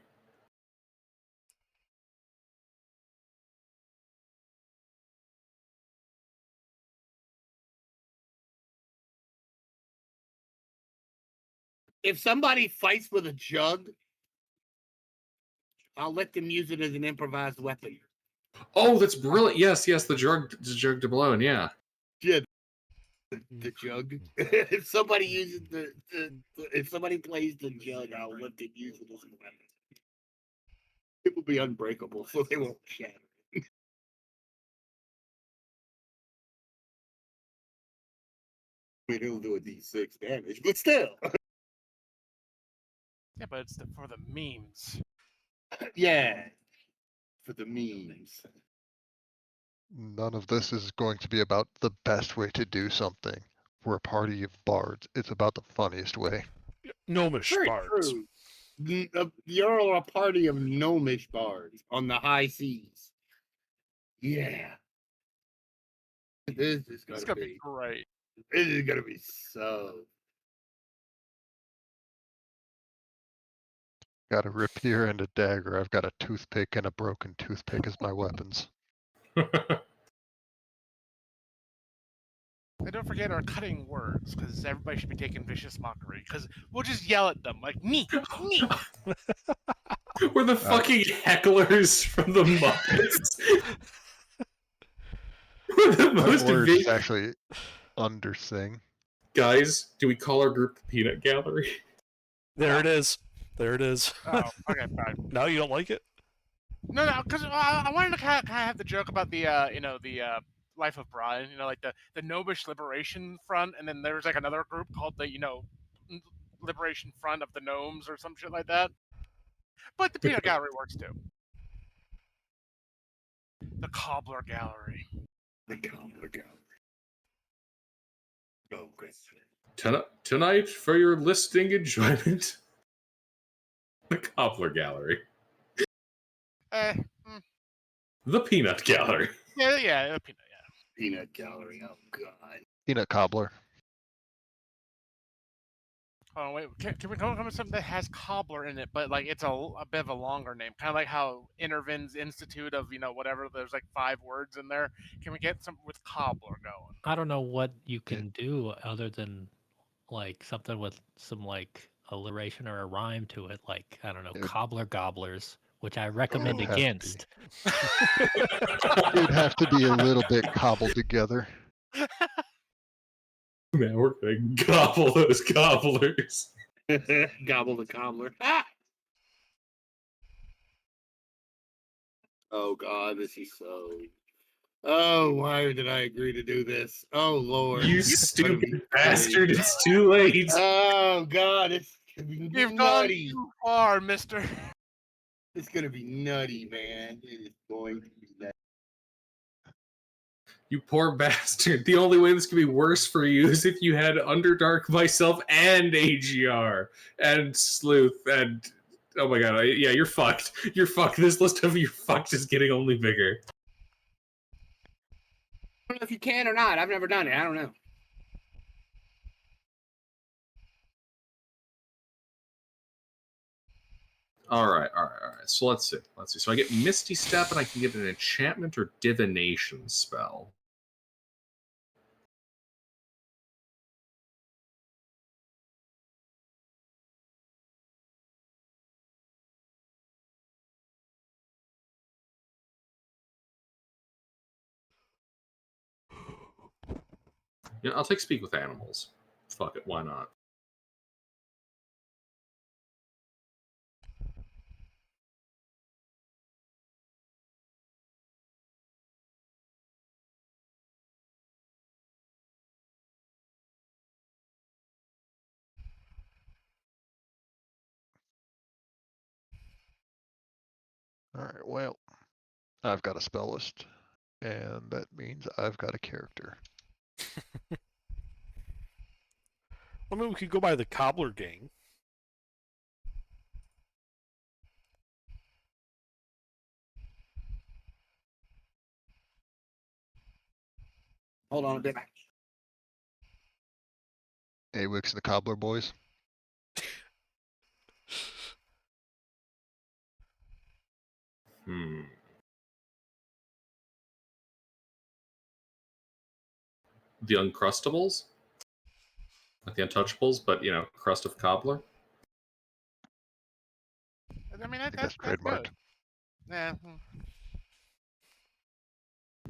If somebody fights with a jug, I'll let them use it as an improvised weapon. Oh, that's brilliant. Yes, the jug de Boulogne, yeah. Yeah, the jug. If somebody uses if somebody plays the jug, I'll let them use it as a weapon. It will be unbreakable, so they won't shatter. I mean, it'll do a D6 damage, but still. Yeah, but it's for the memes. Yeah, for the memes. None of this is going to be about the best way to do something. We're a party of bards. It's about the funniest way. Gnomish Very bards. true. You're a party of gnomish bards on the high seas. Yeah. This is It's gonna gonna be be. great. This is gonna be so. Got a rapier and a dagger. I've got a toothpick and a broken toothpick as my weapons. And don't forget our cutting words, because everybody should be taking vicious mockery. Because we'll just yell at them like me. We're the fucking hecklers from the Muppets. We're the My most word is vi- actually undersing. Guys, do we call our group the Peanut Gallery? There it is. There it is. Oh, okay, fine. Now you don't like it? No, because I wanted to kind of have the joke about the the Life of Brian, like the Gnomish Liberation Front, and then there's like another group called the Liberation Front of the Gnomes or some shit like that. But the Peanut Gallery works too. The Cobbler Gallery. The Cobbler Gallery. Oh, great. Tonight, for your listening enjoyment, the Cobbler Gallery. The Peanut Gallery. Yeah, the Peanut. Peanut Gallery. Oh God. Peanut cobbler. Oh wait, can we come up with something that has cobbler in it, but like it's a bit of a longer name, kind of like how Intervin's Institute of whatever. There's like 5 words in there. Can we get something with cobbler going? I don't know what you can do other than like something with some like alliteration or a rhyme to it, like I don't know, It would- cobbler gobblers, which I recommend It would have to be. against. It'd have to be a little bit cobbled together. Man, we're gonna gobble those gobblers. Gobble the cobbler. Ah! Oh God, this is so. Oh, why did I agree to do this? Oh Lord. You It's gonna be stupid bastard, it's too late. Oh God, it's gonna be You've gone nutty. too far, Mister. It's gonna be nutty, man. It is going to be nutty. You poor bastard. The only way this could be worse for you is if you had Underdark, myself, and AGR, and Sleuth, and... Oh my god, yeah, you're fucked. You're fucked. This list of you're fucked is getting only bigger. I don't know if you can or not. I've never done it. I don't know. Alright. So let's see. So I get Misty Step, and I can get an enchantment or divination spell. Yeah, I'll take Speak with Animals. Fuck it, why not? Alright, well, I've got a spell list, and that means I've got a character. I mean, we could go by the Cobbler Gang. Hold on a bit. Awix and the Cobbler Boys. The Uncrustables? Like the Untouchables, but, crust of cobbler? I mean, I think that's trademarked. good. Yeah.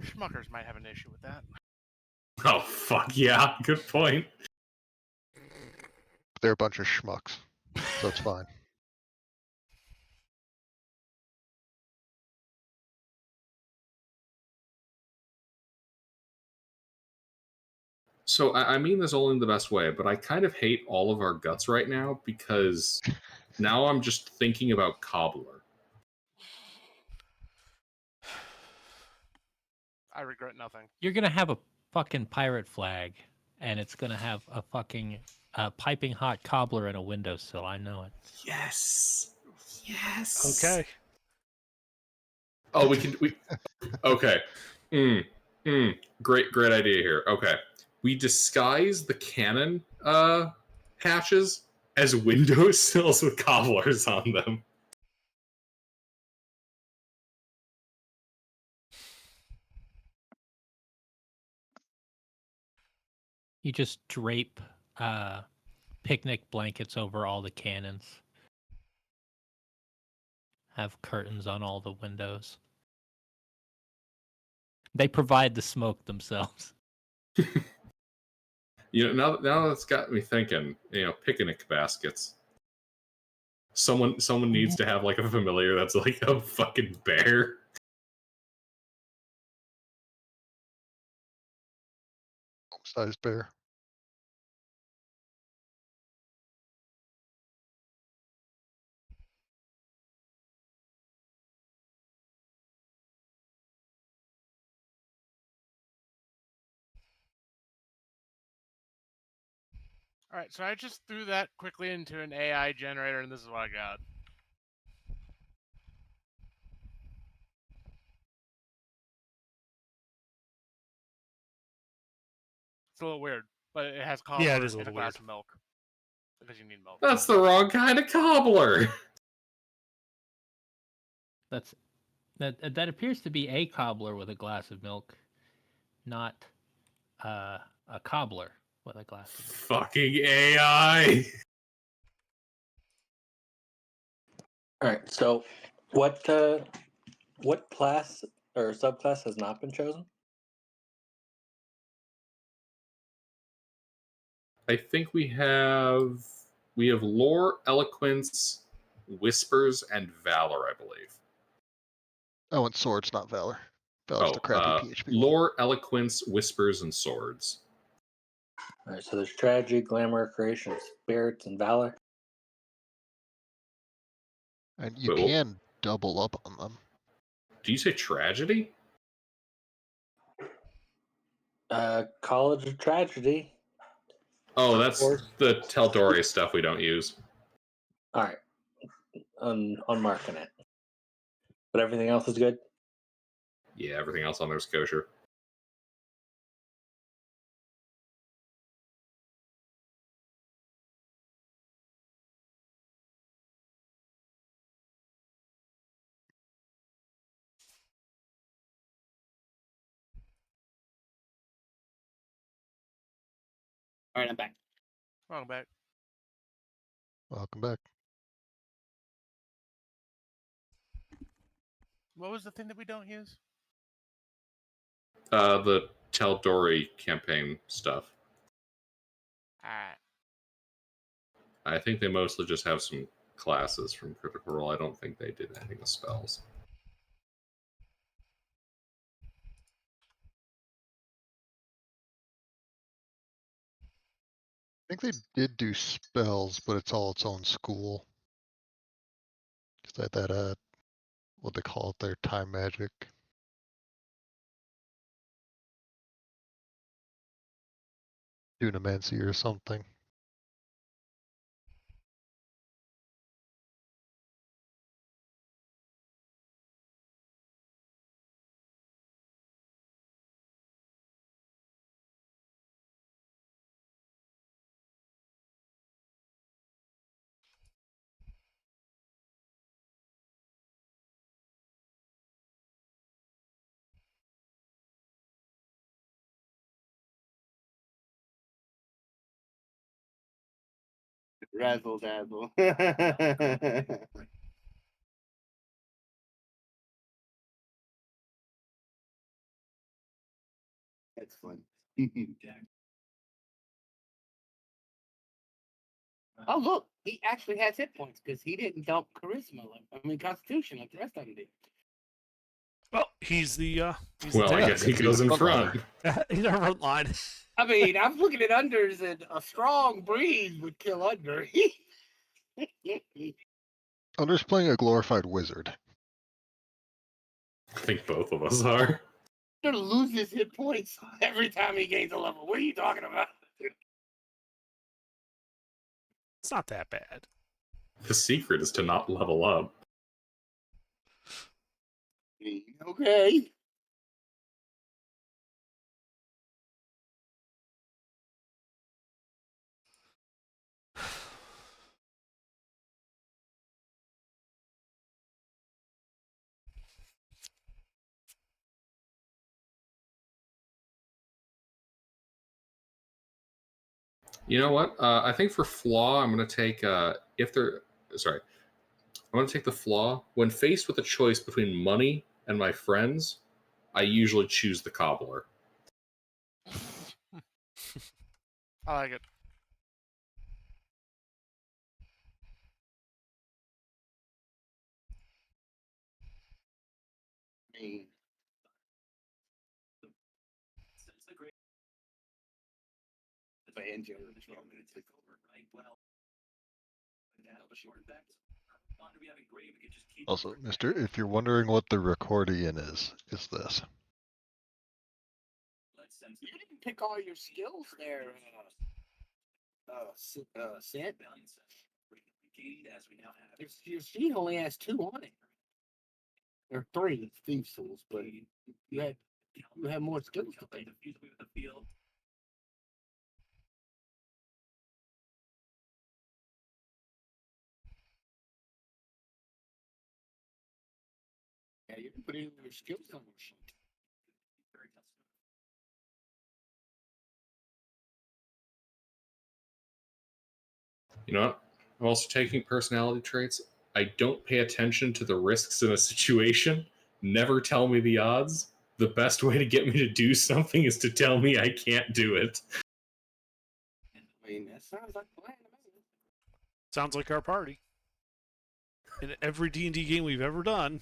Schmuckers might have an issue with that. Oh, fuck yeah. Good point. They're a bunch of schmucks, so it's fine. So I mean this only in the best way, but I kind of hate all of our guts right now because now I'm just thinking about Cobbler. I regret nothing. You're gonna have a fucking pirate flag, and it's gonna have a fucking piping hot cobbler in a windowsill. I know it. Yes. Okay. Oh, we okay. Great idea here. Okay. We disguise the cannon hatches as windowsills with cobblers on them. You just drape picnic blankets over all the cannons. Have curtains on all the windows. They provide the smoke themselves. Now that's got me thinking. Picnic baskets. Someone needs to have like a familiar that's like a fucking bear. Sized bear. All right, so I just threw that quickly into an AI generator, and this is what I got. It's a little weird, but it has cobbler Yeah, it is a and a little glass weird. of milk because you need milk. That's the wrong kind of cobbler. That appears to be a cobbler with a glass of milk, not a cobbler with a glass of milk. Fucking AI. All right. So, what class or subclass has not been chosen? I think we have lore, eloquence, whispers, and valor, I believe. Oh, and swords, not valor. Valor's the crappy PHP one. Lore, eloquence, whispers, and swords. All right. So there's strategy, glamour, creation of spirits, and valor. And you Wait, what? can double up on them. Do you say tragedy? College of Tragedy. Oh, that's Or- the Teldori stuff we don't use. All right. Unmarking it. But everything else is good. Yeah, everything else on there's kosher. All right, I'm back. Wrong back. Welcome back. What was the thing that we don't use? The Teldori campaign stuff. Alright. I think they mostly just have some classes from Critical Role. I don't think they did anything with spells. I think they did do spells, but it's all its own school. Because that what they call it there, time magic. Dunamancy or something. Razzle dazzle. That's fun. Oh, look, he actually has hit points because he didn't dump charisma. Constitution like the rest of them did. Well, he's the Well, I Yeah, guess he he's goes the in front front. he's our front line. I mean, I'm looking at unders, and a strong breeze would kill under. Under's playing a glorified wizard. I think both of us are. Under loses hit points every time he gains a level. What are you talking about? It's not that bad. The secret is to not level up. Okay. You know what? I think for flaw, I'm going to take sorry, I'm going to take the flaw. When faced with a choice between money and my friends, I usually choose the cobbler. I like it. I mean, Since the great banjo. took over, right? Well, now the short back. On to be having great. We could just keep. Also, Mister, if you're wondering what the recordian is this. Let's send You didn't pick all your skills there, Sid. gained as we now have. Your sheet only has 2 on it. Or 3 Thieves' Tools, but you have more skills to pick. With the field. Yeah, you can put in your skills on your sheet. Very tough. You know what? I'm also taking personality traits. I don't pay attention to the risks in a situation. Never tell me the odds. The best way to get me to do something is to tell me I can't do it. I mean, that sounds like a plan to me. Sounds like our party. In every D&D game we've ever done.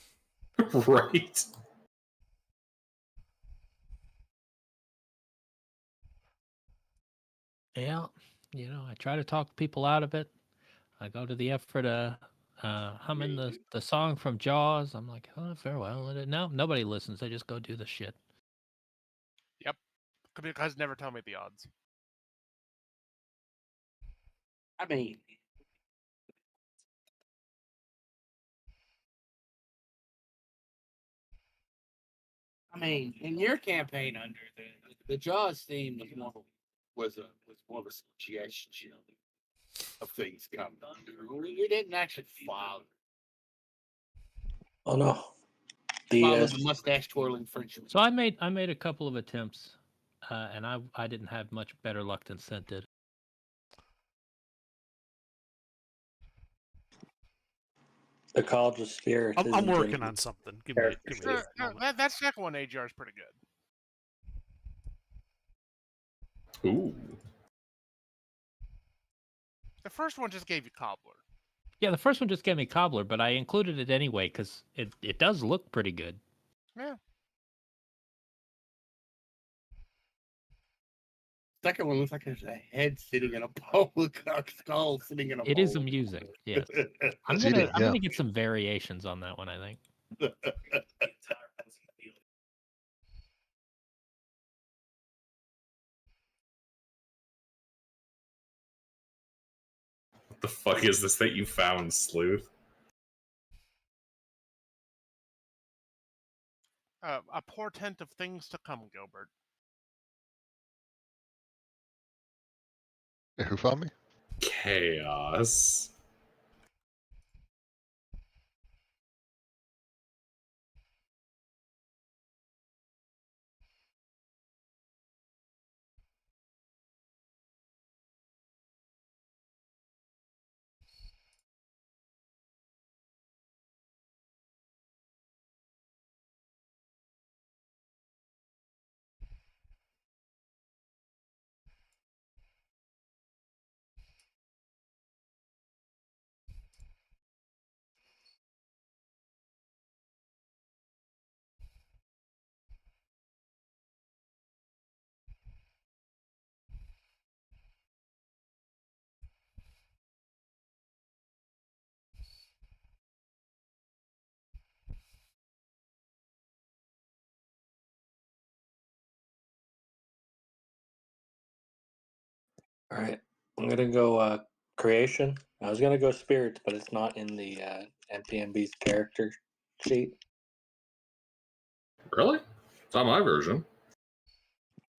Right. Yeah, I try to talk people out of it. I go to the effort of humming the song from Jaws. I'm like, oh, farewell. No, nobody listens. They just go do the shit. Yep. Because never tell me the odds. I mean, in your campaign under the Jaws theme was more of a suggestion of things coming. You didn't actually follow. Oh no. Follow The the mustache twirling Frenchman. So I made a couple of attempts, and I didn't have much better luck than Sent did. the College of Spirits. I'm working on something. Give me a moment. That second one, AGR, is pretty good. Ooh. The first one just gave you Cobbler. Yeah, the first one just gave me Cobbler, but I included it anyway because it does look pretty good. Yeah. Second one looks like there's a head sitting in a bowl, a skull sitting in a bowl. It is amusing. Yes, I'm gonna get some variations on that one. I think. What the fuck is this that you found, Sleuth? A portent of things to come, Gilbert. Who found me? Chaos. All right, I'm gonna go creation. I was gonna go spirits, but it's not in the MPMB's character sheet. Really? It's not my version.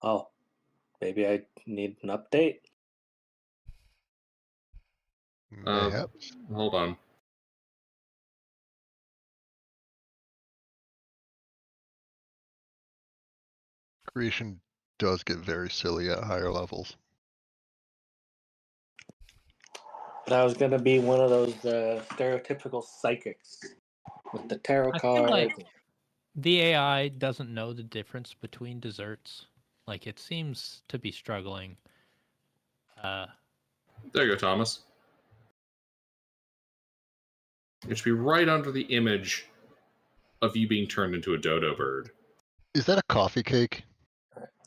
Oh, maybe I need an update. Mayhaps. Hold on. Creation does get very silly at higher levels. But I was gonna be one of those stereotypical psychics with the tarot I feel cards. like the AI doesn't know the difference between desserts. Like it seems to be struggling. There you go, Thomas. It should be right under the image of you being turned into a dodo bird. Is that a coffee cake?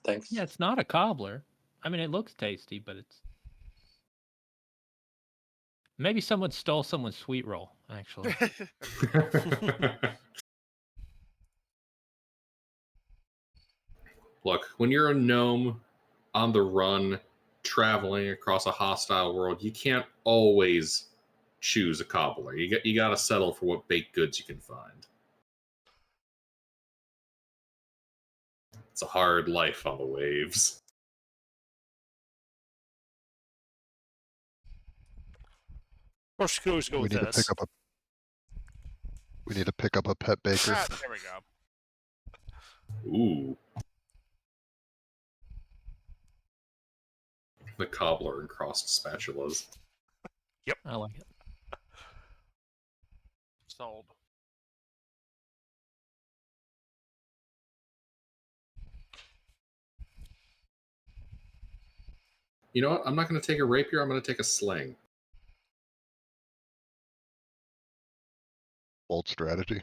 Thanks. Yeah, it's not a cobbler. I mean, it looks tasty, but it's maybe someone stole someone's sweet roll. Actually, Look, when you're a gnome on the run, traveling across a hostile world, you can't always choose a cobbler. You got to settle for what baked goods you can find. It's a hard life on the waves. Of course, you could always go We with need to this. pick up a. We need to pick up a pet baker. Ah, there we go. Ooh. The cobbler and crossed spatulas. I like it. Sold. You know what? I'm not going to take a rapier. I'm going to take a sling. Bold strategy.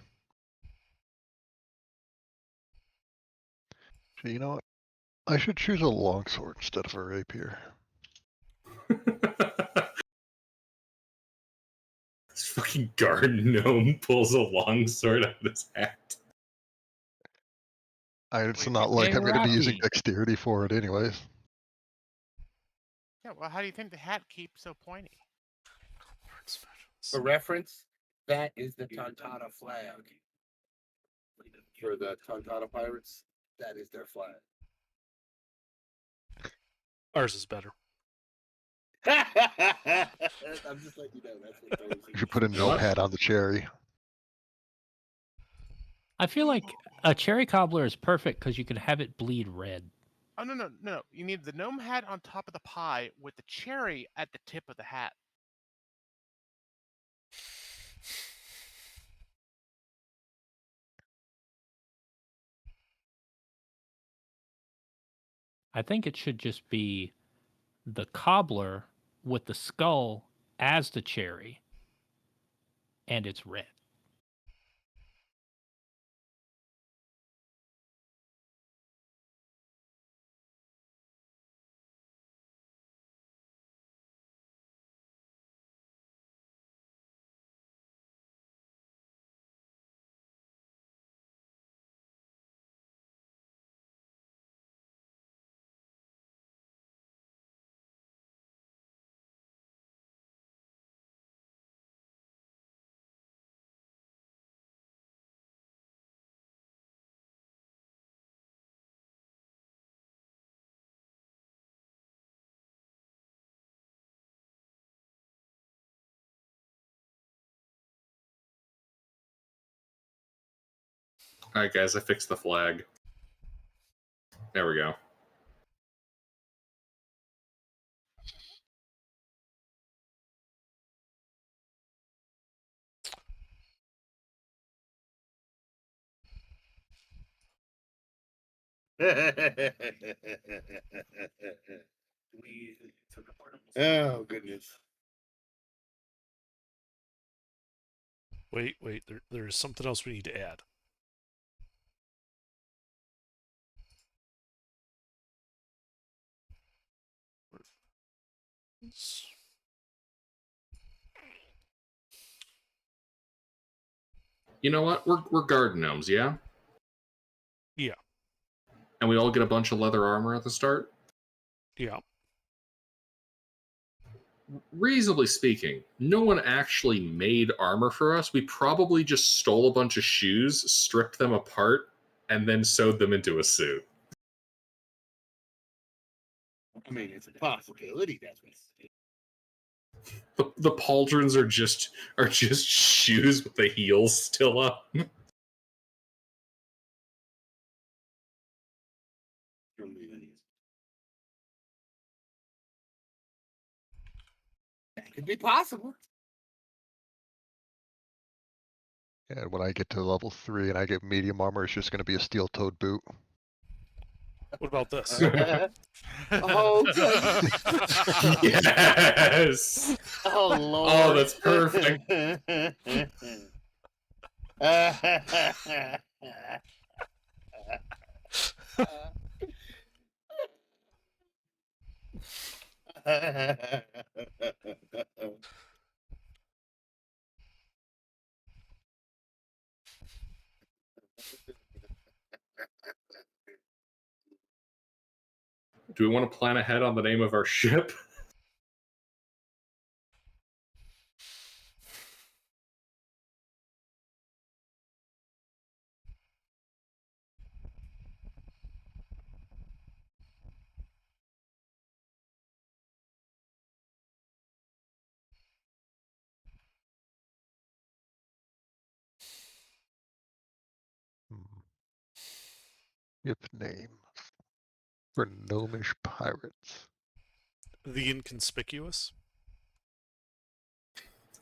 So you know what? I should choose a longsword instead of a rapier. This fucking garden gnome pulls a longsword out of his hat. It's Wait, not like hey, I'm going to be using Rocky. dexterity for it anyways. Yeah, well, how do you think the hat keeps so pointy? For reference, that is the Tontata flag. For the Tontata pirates, that is their flag. Ours is better. I'm just letting you know that's what those You should put a know gnome what? hat on the cherry. I feel like a cherry cobbler is perfect because you can have it bleed red. Oh no! You need the gnome hat on top of the pie with the cherry at the tip of the hat. I think it should just be the cobbler with the skull as the cherry, and it's red. Alright, guys, I fixed the flag. There we go. Oh goodness. Wait, there is something else we need to add. You know what? We're garden gnomes, yeah? Yeah. And we all get a bunch of leather armor at the start? Yeah. Reasonably speaking, no one actually made armor for us. We probably just stole a bunch of shoes, stripped them apart, and then sewed them into a suit. I mean, it's a possibility. That's what. The pauldrons are just shoes with the heels still up. That could be possible. And when I get to level 3 and I get medium armor, it's just going to be a steel-toed boot. What about this? Oh, good. Yes. Oh, Lord. Oh, that's perfect. Do we want to plan ahead on the name of our ship? Ship name for gnomish pirates. The Inconspicuous.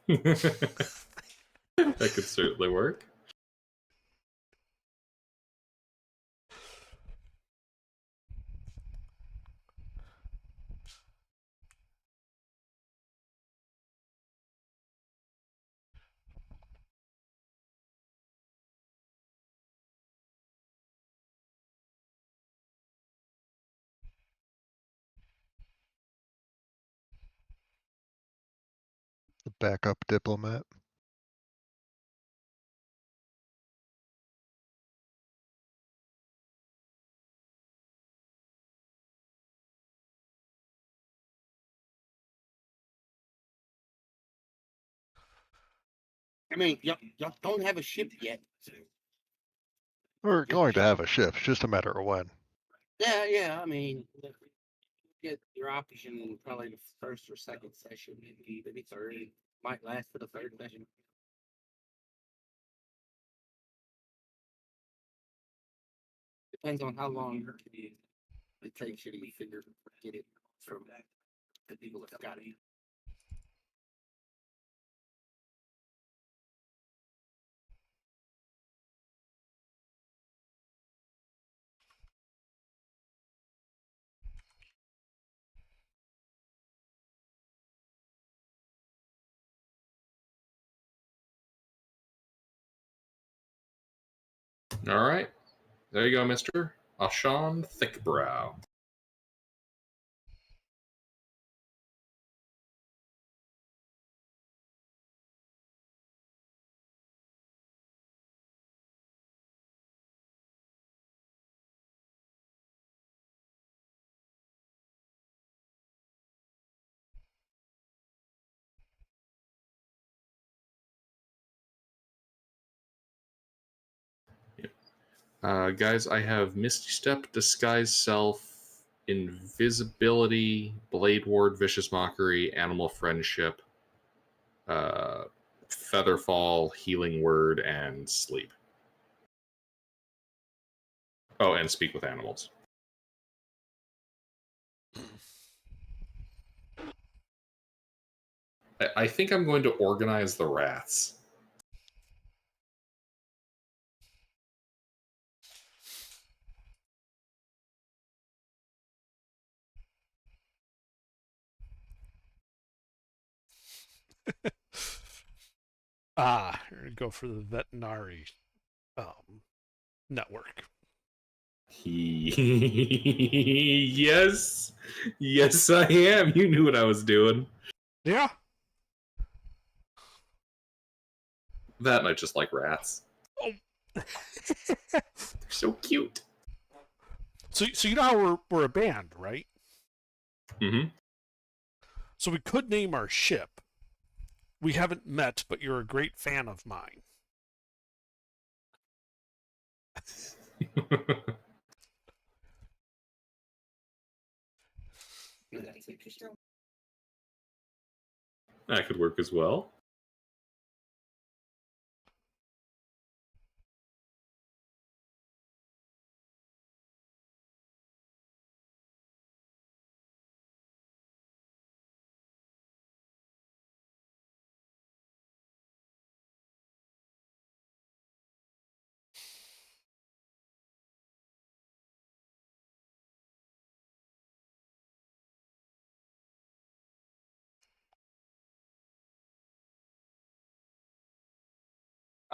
That could certainly work. The backup diplomat. I mean, y'all don't have a ship yet. We're going to have a ship, it's just a matter of when. Yeah. I mean, get your option in probably the first or second session, maybe third. Might last for the third session. Depends on how long it takes you to get it from the people that got it. All right. There you go, Mr. Ashan Thickbrow. Guys, I have Misty Step, Disguise Self, Invisibility, Blade Ward, Vicious Mockery, Animal Friendship, Featherfall, Healing Word, and Sleep. Oh, and Speak with Animals. I think I'm going to organize the rats. Go for the veterinary network. Yes, I am. You knew what I was doing. Yeah. That and I just like rats. Oh. They're so cute. So you know how we're a band, right? Mm-hmm. So we could name our ship. We haven't met, but you're a great fan of mine. That could work as well.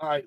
All right.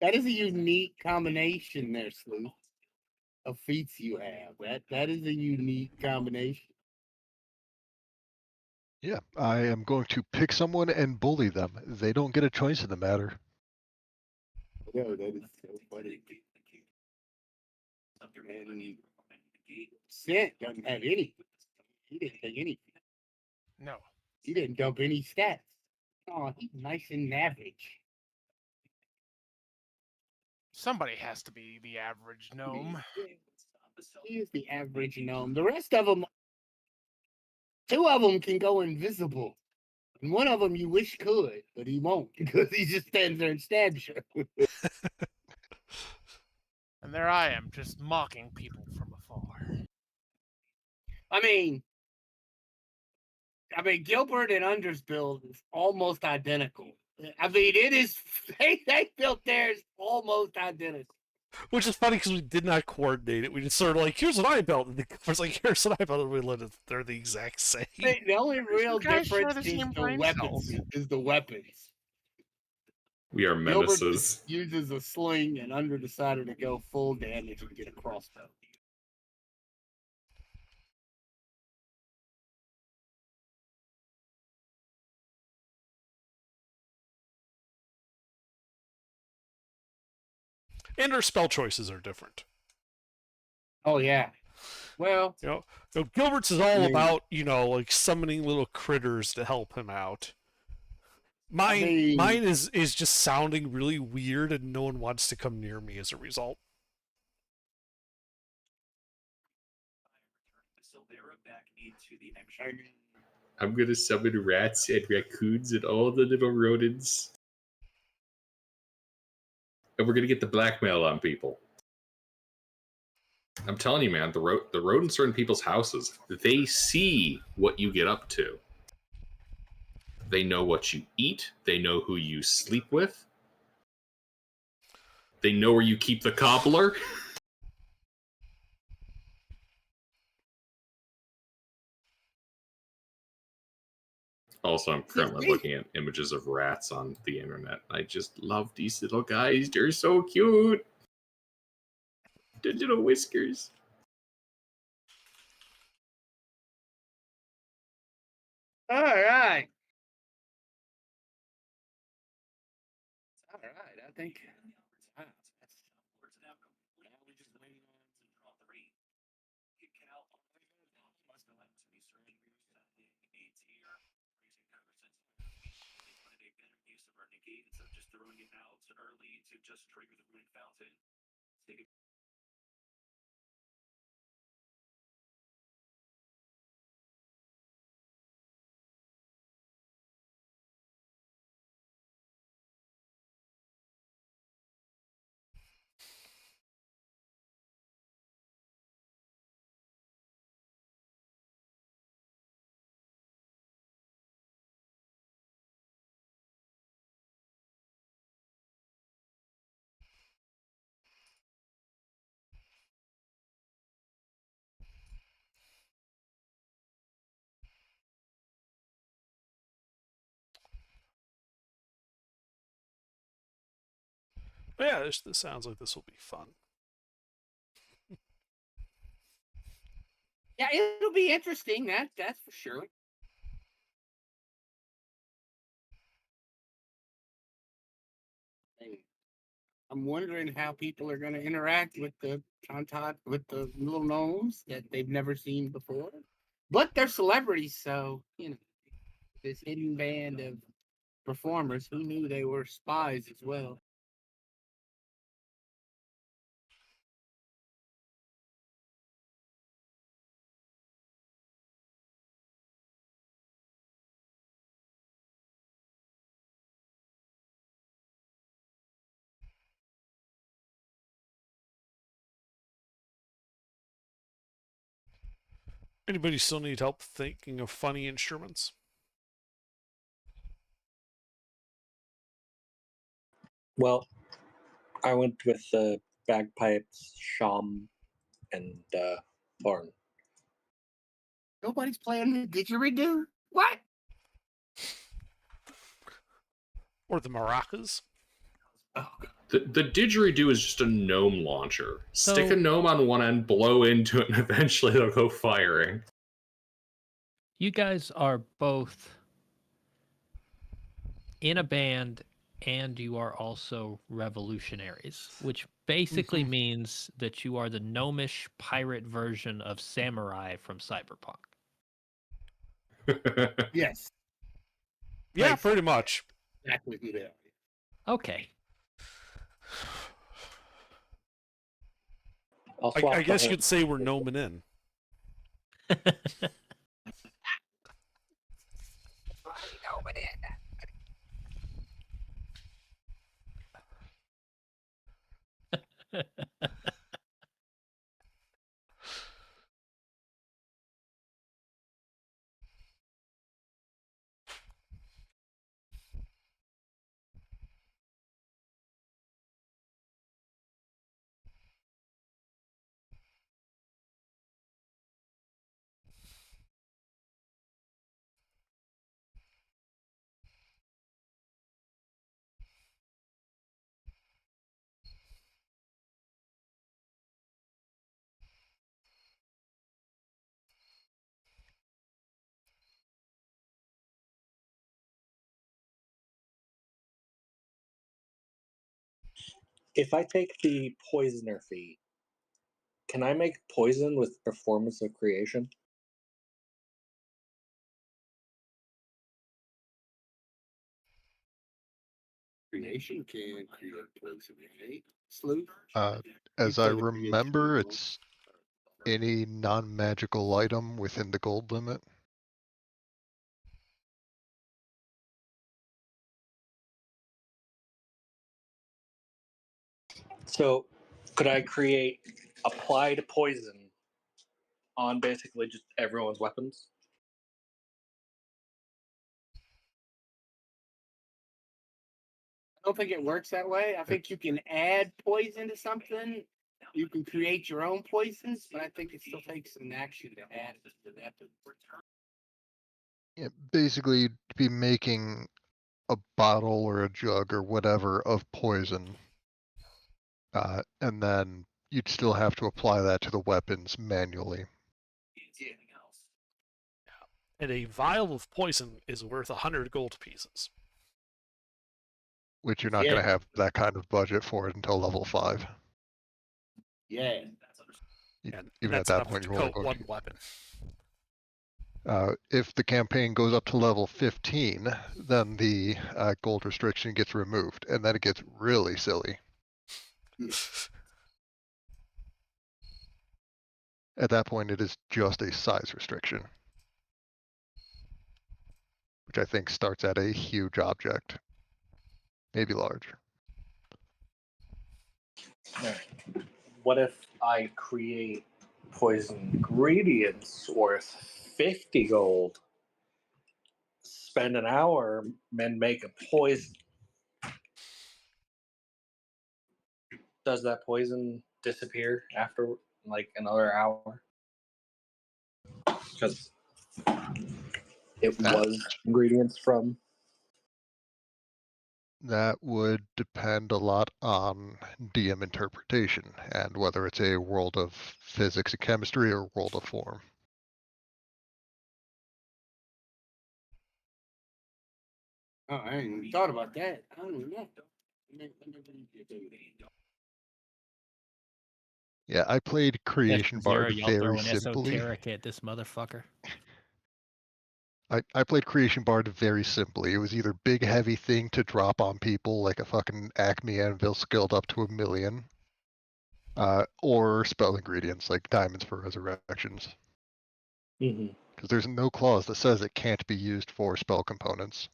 That is a unique combination there, Sleuth, of feats you have. That is a unique combination. Yeah, I am going to pick someone and bully them. They don't get a choice in the matter. Yo, that is so funny. And Sent doesn't have any. He didn't take any. No. He didn't dump any stats. Oh, he's nice and average. Somebody has to be the average gnome. He is the average gnome. The rest of them, two of them can go invisible. And one of them you wish could, but he won't because he just stands there and stabs you. And there I am, just mocking people from afar. I mean, Gilbert and Under's build is almost identical. I mean, it is. They built theirs almost identical. Which is funny because we did not coordinate it. We just sort of like, here's what I built. And the was like, here's what I built. And we let it, they're the exact same. The only real guys share difference the is same the brain weapons. cells. Is the weapons. We are Gilbert menaces. uses a sling, and Under decided to go full damage and get a crossbow. And our spell choices are different. Oh yeah. Well, Gilbert's is all I mean- about, like summoning little critters to help him out. Mine is just sounding really weird and no one wants to come near me as a result. I'm gonna summon rats and raccoons and all the little rodents. And we're gonna get the blackmail on people. I'm telling you, man, the rodents are in people's houses. They see what you get up to. They know what you eat. They know who you sleep with. They know where you keep the cobbler. Also, I'm currently looking at images of rats on the internet. I just love these little guys. They're so cute. The little whiskers. all right. All right. I think. Wow, now we just waiting on. Instead of just throwing it out early to just trigger the rune fountain. Take it Yeah, this sounds like this will be fun. Yeah, it'll be interesting. That's for sure. And I'm wondering how people are going to interact with the with the little gnomes that they've never seen before. But they're celebrities, so this hidden band of performers who knew they were spies as well. Anybody still need help thinking of funny instruments? Well, I went with the bagpipes, sham, and horn. Nobody's playing the didgeridoo? What? Or the maracas? Oh, The didgeridoo is just a gnome launcher. Stick a So- gnome on one end, blow into it, and eventually it'll go firing. You guys are both in a band and you are also revolutionaries, which basically means that you are the gnomish pirate version of samurai from Cyberpunk. yes, Yeah, Nice. pretty much. exactly who they are. Okay. I'll swap I guess the you'd say we're gnoming in. If I take the poisoner feat, can I make poison with performance of creation? Creation can create poison, right? Sleuth? As I play the creation remember, role. it's any non-magical item within the gold limit. So, could I create applied poison on basically just everyone's weapons? I don't think it works that way. I think you can add poison to something. You can create your own poisons, but I think it still takes an action to add it to that. Yeah, basically, you'd be making a bottle or a jug or whatever of poison, and then you'd still have to apply that to the weapons manually. And a vial of poison is worth 100 gold pieces. Which you're not Yeah. going to have that kind of budget for it until level 5. Yeah. And Even at that's that enough point, to you're only coat going one weapon. if the campaign goes up to level 15, then the gold restriction gets removed, and then it gets really silly. At that point, it is just a size restriction, which I think starts at a huge object, maybe large. What if I create poison ingredients worth 50 gold? Spend an hour and make a poison. Does that poison disappear after like another hour? Because it That- was ingredients from. That would depend a lot on DM interpretation and whether it's a world of physics and chemistry or world of form. Oh, I ain't even thought about that. I don't even know. Yeah, I played Creation Zero, Bard y'all very throwing simply. esoteric at this motherfucker. I played Creation Bard very simply. It was either big heavy thing to drop on people like a fucking Acme Anvil skilled up to 1,000,000, or spell ingredients like Diamonds for Resurrections. Hmm. Because there's no clause that says it can't be used for spell components.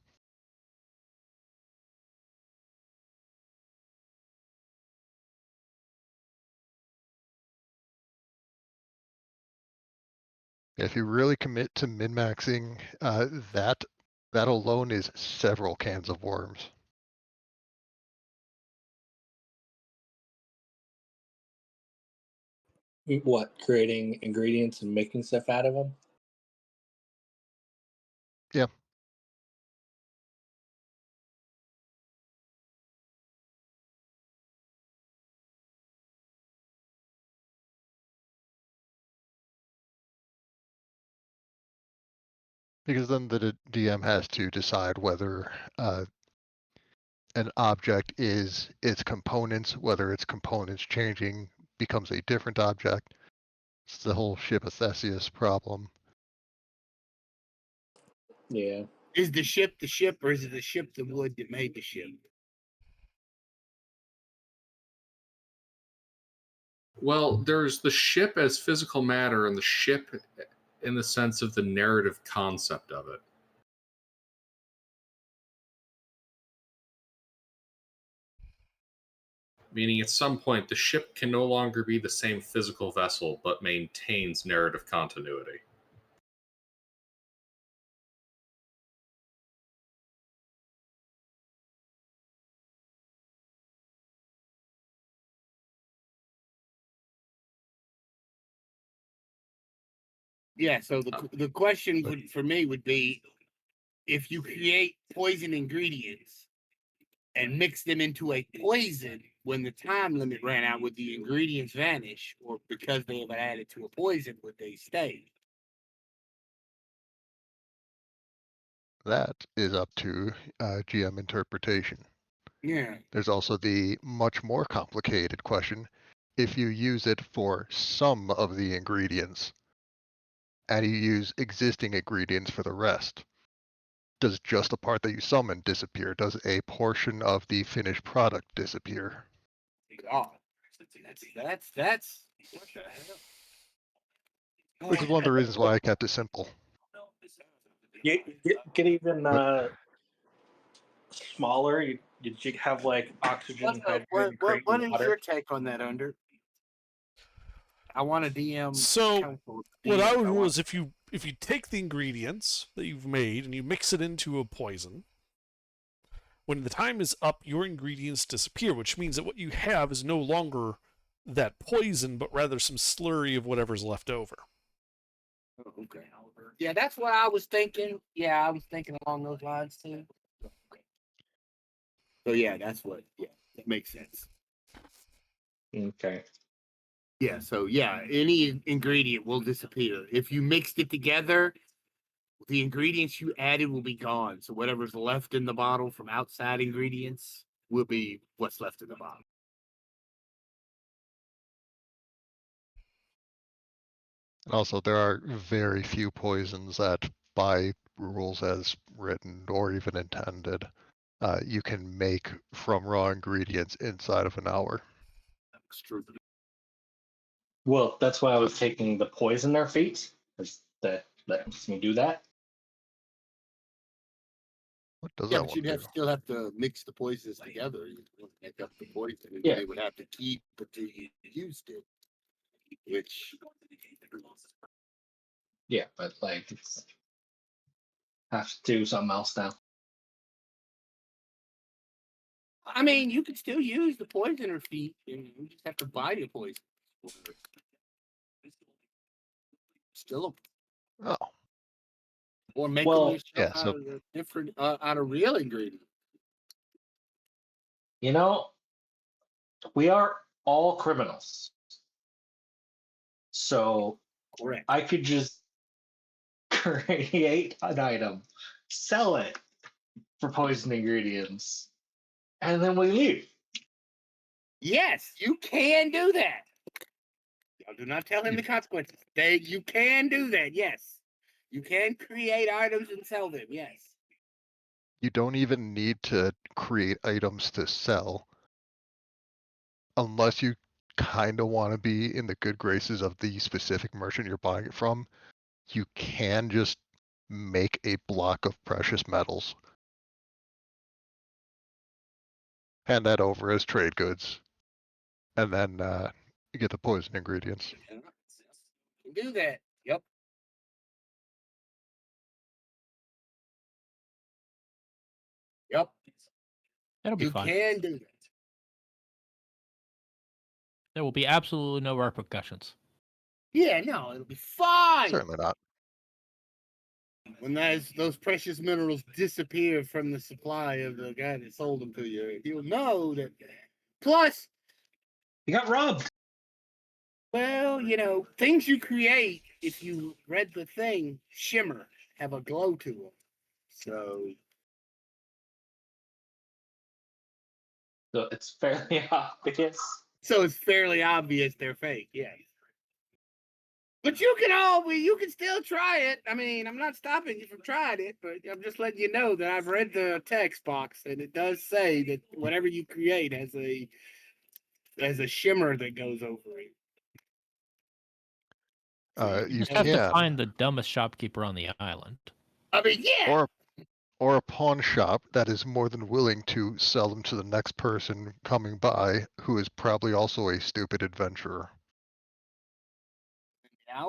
If you really commit to min-maxing, that alone is several cans of worms. What, creating ingredients and making stuff out of them? Yeah. Because then the DM has to decide whether an object is its components, whether its components changing becomes a different object. It's the whole ship of Theseus problem. Yeah. Is the ship, or is it the ship the wood that made the ship? Well, there's the ship as physical matter and the ship in the sense of the narrative concept of it. Meaning at some point the ship can no longer be the same physical vessel but maintains narrative continuity. Yeah, so the question for me would be, if you create poison ingredients and mix them into a poison, when the time limit ran out, would the ingredients vanish, or because they have been added to a poison, would they stay? That is up to GM interpretation. Yeah. There's also the much more complicated question. If you use it for some of the ingredients and you use existing ingredients for the rest, does just the part that you summon disappear? Does a portion of the finished product disappear? God, that's what the hell? Which is one of the reasons why I kept it simple. Get even smaller. You have like oxygen, hydrogen, What create is water. your take on that, Under? I want a DM. So what DM, I would do want- is if you take the ingredients that you've made and you mix it into a poison, when the time is up, your ingredients disappear, which means that what you have is no longer that poison, but rather some slurry of whatever's left over. Oh, okay. Yeah, that's what I was thinking. Yeah, I was thinking along those lines too. Okay. So yeah, that's what. Yeah, that makes sense. Okay. Yeah. So yeah, any ingredient will disappear if you mixed it together. The ingredients you added will be gone. So whatever's left in the bottle from outside ingredients will be what's left in the bottle. And also, there are very few poisons that, by rules as written or even intended, you can make from raw ingredients inside of an hour. That's true. Well, that's why I was taking the poisoner feat, because that lets me do that. What does Yeah, that but one do? still have to mix the poisons together. You make up the poison, and Yeah. they would have to keep until you used it. Which Yeah, but like it's have to do something else now. I mean, you can still use the poisoner feat, and you just have to buy the poison. Still, Oh, or make Well, them yourself yeah, out so- of the different out of real ingredients. You know, we are all criminals. So Correct. I could just create an item, sell it for poison ingredients, and then we leave. Yes, you can do that. Y'all do not tell him the consequences. You can do that. Yes, you can create items and sell them. Yes. You don't even need to create items to sell unless you kind of want to be in the good graces of the specific merchant you're buying it from. You can just make a block of precious metals, hand that over as trade goods, and then you get the poison ingredients. You can do that. Yep. Yep. That'll be You fun. can do that. There will be absolutely no repercussions. Yeah, no, it'll be fine. Certainly not. When those precious minerals disappear from the supply of the guy that sold them to you, you'll know that. Plus, You got robbed. well, things you create, if you read the thing, shimmer, have a glow to them. So, So it's fairly obvious. so it's fairly obvious they're fake. Yes. But you can still try it. I mean, I'm not stopping you from trying it, but I'm just letting you know that I've read the text box and it does say that whatever you create has a shimmer that goes over it. So You just have to can, find the dumbest shopkeeper on the island. I mean, yeah. or a pawn shop that is more than willing to sell them to the next person coming by who is probably also a stupid adventurer.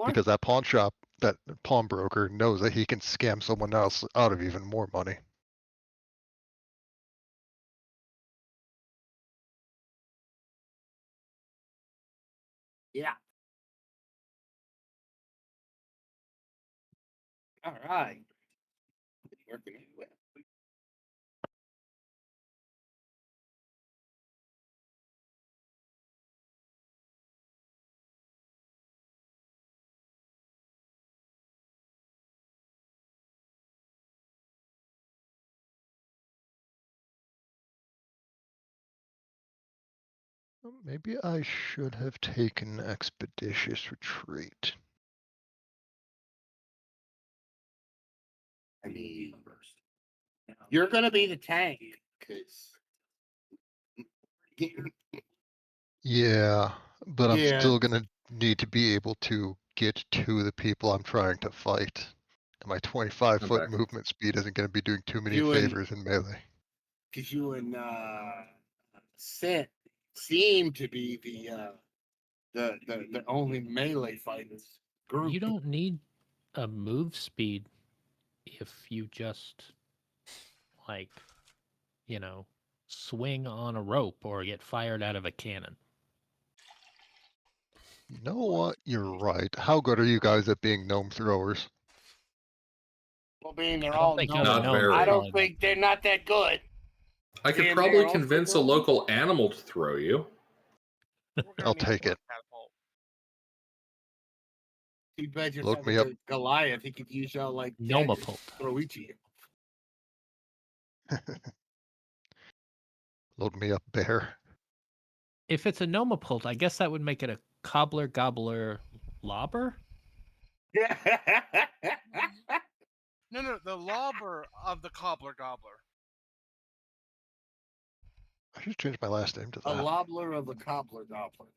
Because that pawn shop, that pawnbroker knows that he can scam someone else out of even more money. Yeah. All right. Working it well. Maybe I should have taken Expeditious Retreat. I mean, you're gonna be the tank, because Yeah, but I'm Yeah. still gonna need to be able to get to the people I'm trying to fight. And my 25-foot back. movement speed isn't gonna be doing too many You and- favors in melee. because you and Sent seem to be the only melee fighters group. You don't need a move speed if you just like, swing on a rope or get fired out of a cannon. You know what? You're right. How good are you guys at being gnome throwers? Well, being they're I don't all think known, Not no, very. I don't probably think they're not that good. I could And probably they're also convince a going- local animal to throw you. We're gonna I'll need take more it. catapult. Too bad you're Load having me up. a Goliath. He could use y'all like Nomapult. daggers to throw each of you. Load me up, bear. If it's a Nomapult, I guess that would make it a Cobbler Gobbler Lobber? No, the lobber of the cobbler gobbler. I should change my last name to A that. lobbler of a cobbler gobbler.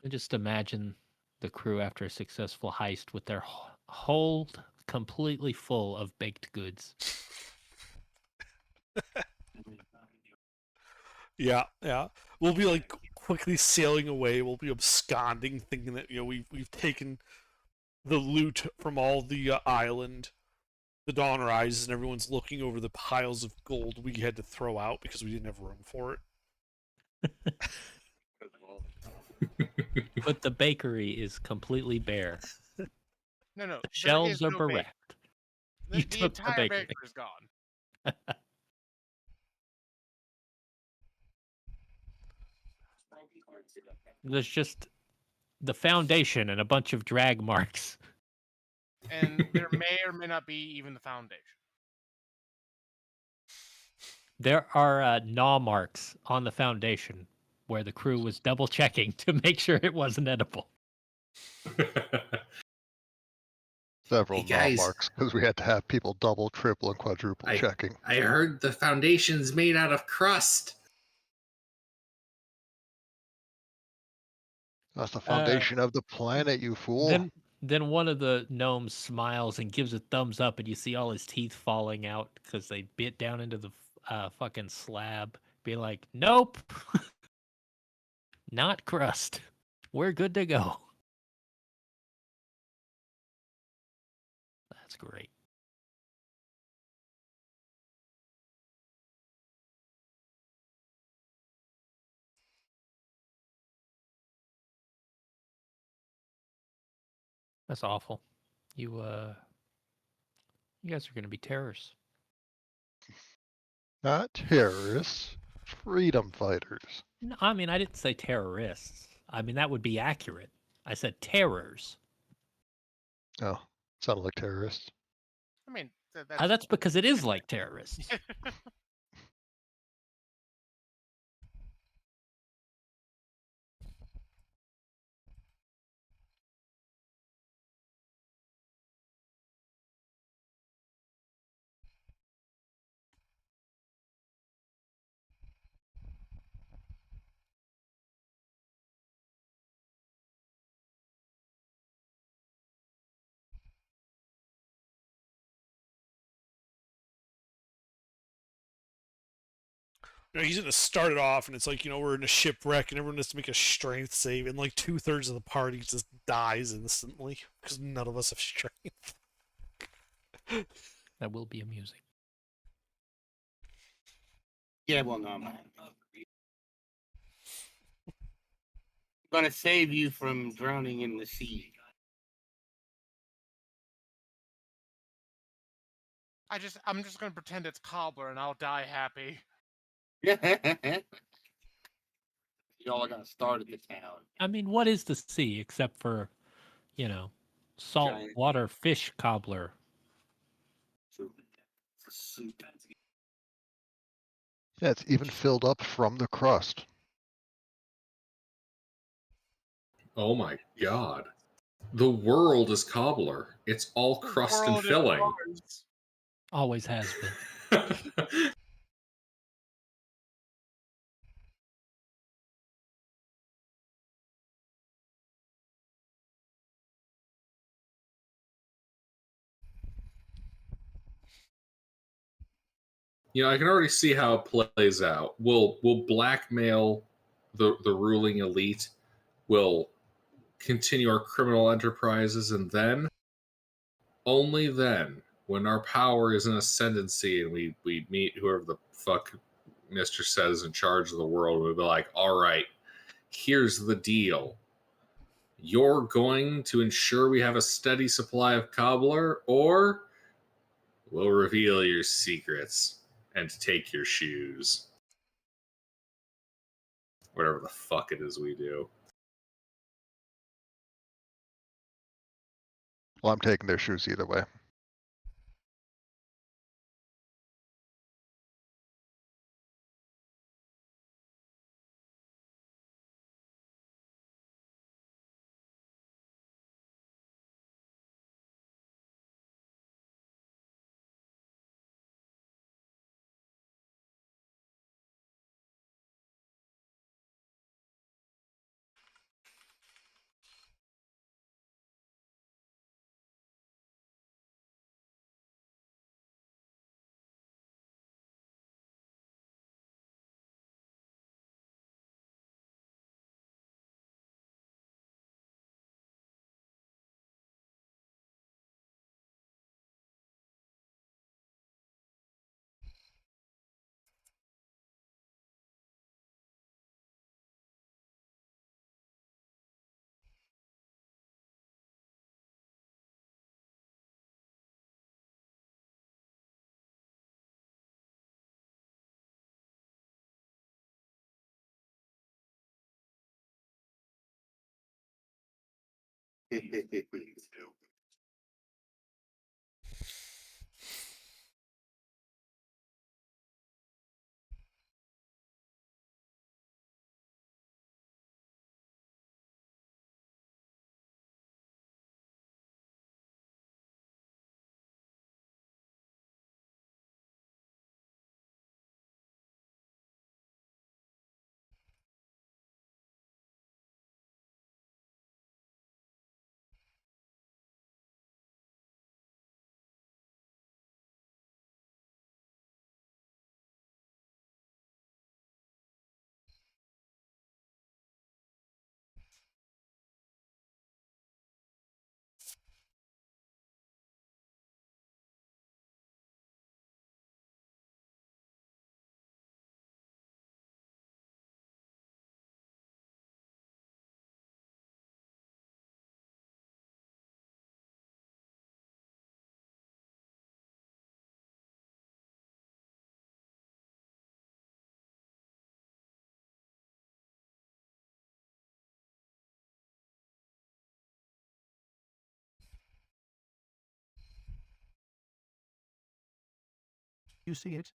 I just imagine the crew after a successful heist with their hold completely full of baked goods. Yeah, yeah. We'll be like quickly sailing away. We'll be absconding, thinking that we've taken the loot from all the island. The dawn rises, and everyone's looking over the piles of gold we had to throw out because we didn't have room for it. But the bakery is completely bare. No, there Shelves is are no bakery. bereft. The You took the entire bakery. bakery is gone. There's just the foundation and a bunch of drag marks. And there may or may not be even the foundation. There are gnaw marks on the foundation where the crew was double checking to make sure it wasn't edible. Several Hey, guys. marks because we had to have people double, triple, and quadruple checking. I heard the foundation's made out of crust. That's the foundation of the planet, you fool. Then one of the gnomes smiles and gives a thumbs up, and you see all his teeth falling out because they bit down into the fucking slab. Be like, nope, not crust. We're good to go. That's great. That's awful. You guys are gonna be terrorists. Not terrorists, freedom fighters. No, I mean, I didn't say terrorists. I mean, that would be accurate. I said terrors. Oh, sounded like terrorists. I mean, That's because it is like terrorists. He's gonna start it off, and it's like we're in a shipwreck, and everyone has to make a strength save, and like 2/3 of the party just dies instantly because none of us have strength. That will be amusing. Yeah, well, no, I'm gonna save you from drowning in the sea. I'm just gonna pretend it's Cobbler and I'll die happy. Y'all are gonna start at the town. I mean, what is the sea except for, salt Giant. water fish cobbler? It's a soup. Yeah, it's even filled up from the crust. Oh my god. The world is cobbler. It's all crust and World is filling. ours. Always has been. I can already see how it plays out. We'll blackmail the ruling elite. We'll continue our criminal enterprises, and then, only then, when our power is in ascendancy and we meet whoever the fuck Mr. says is in charge of the world, we'll be like, all right, here's the deal. You're going to ensure we have a steady supply of cobbler, or we'll reveal your secrets and take your shoes. Whatever the fuck it is we do. Well, I'm taking their shoes either way. You see it?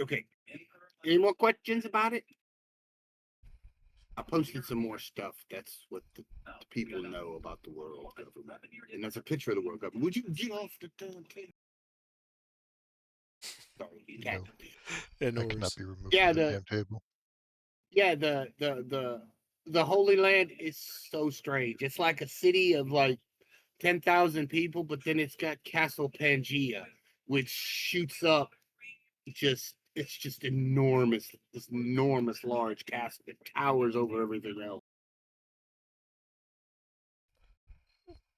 Okay. Any more questions about it? I posted some more stuff. That's what the people know about the world government. And that's a picture of the world government. Would you get off the damn table? Sorry, cat. No, Yeah, I no cannot worries. be removed Yeah, from the the damn table. yeah, the Holy Land is so strange. It's like a city of like 10,000 people, but then it's got Castle Pangea, which shoots up it's just enormous, this enormous large castle that towers over everything else.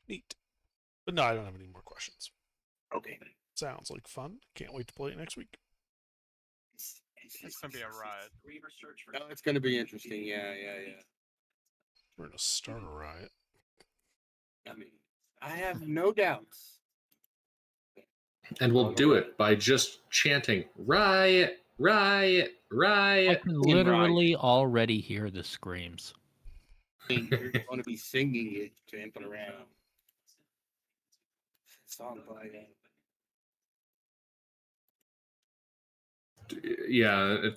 Neat. But no, I don't have any more questions. Okay. Sounds like fun. Can't wait to play it next week. It's gonna be a ride. Oh, it's gonna be interesting. Yeah. We're gonna start a riot. I mean, I have no doubts. And we'll do it by just chanting riot, riot, I riot. can Fucking right. literally already hear the screams. You're going to be singing it, jumping around. Song by Yeah,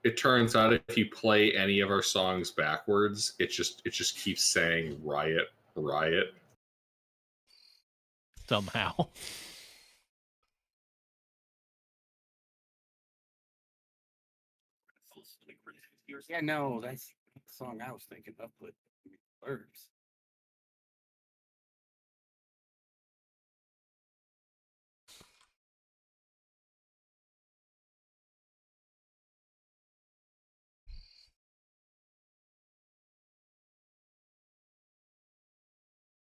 it turns out if you play any of our songs backwards, it just keeps saying riot, riot. Somehow. Yeah, no, that's the song I was thinking of, but words.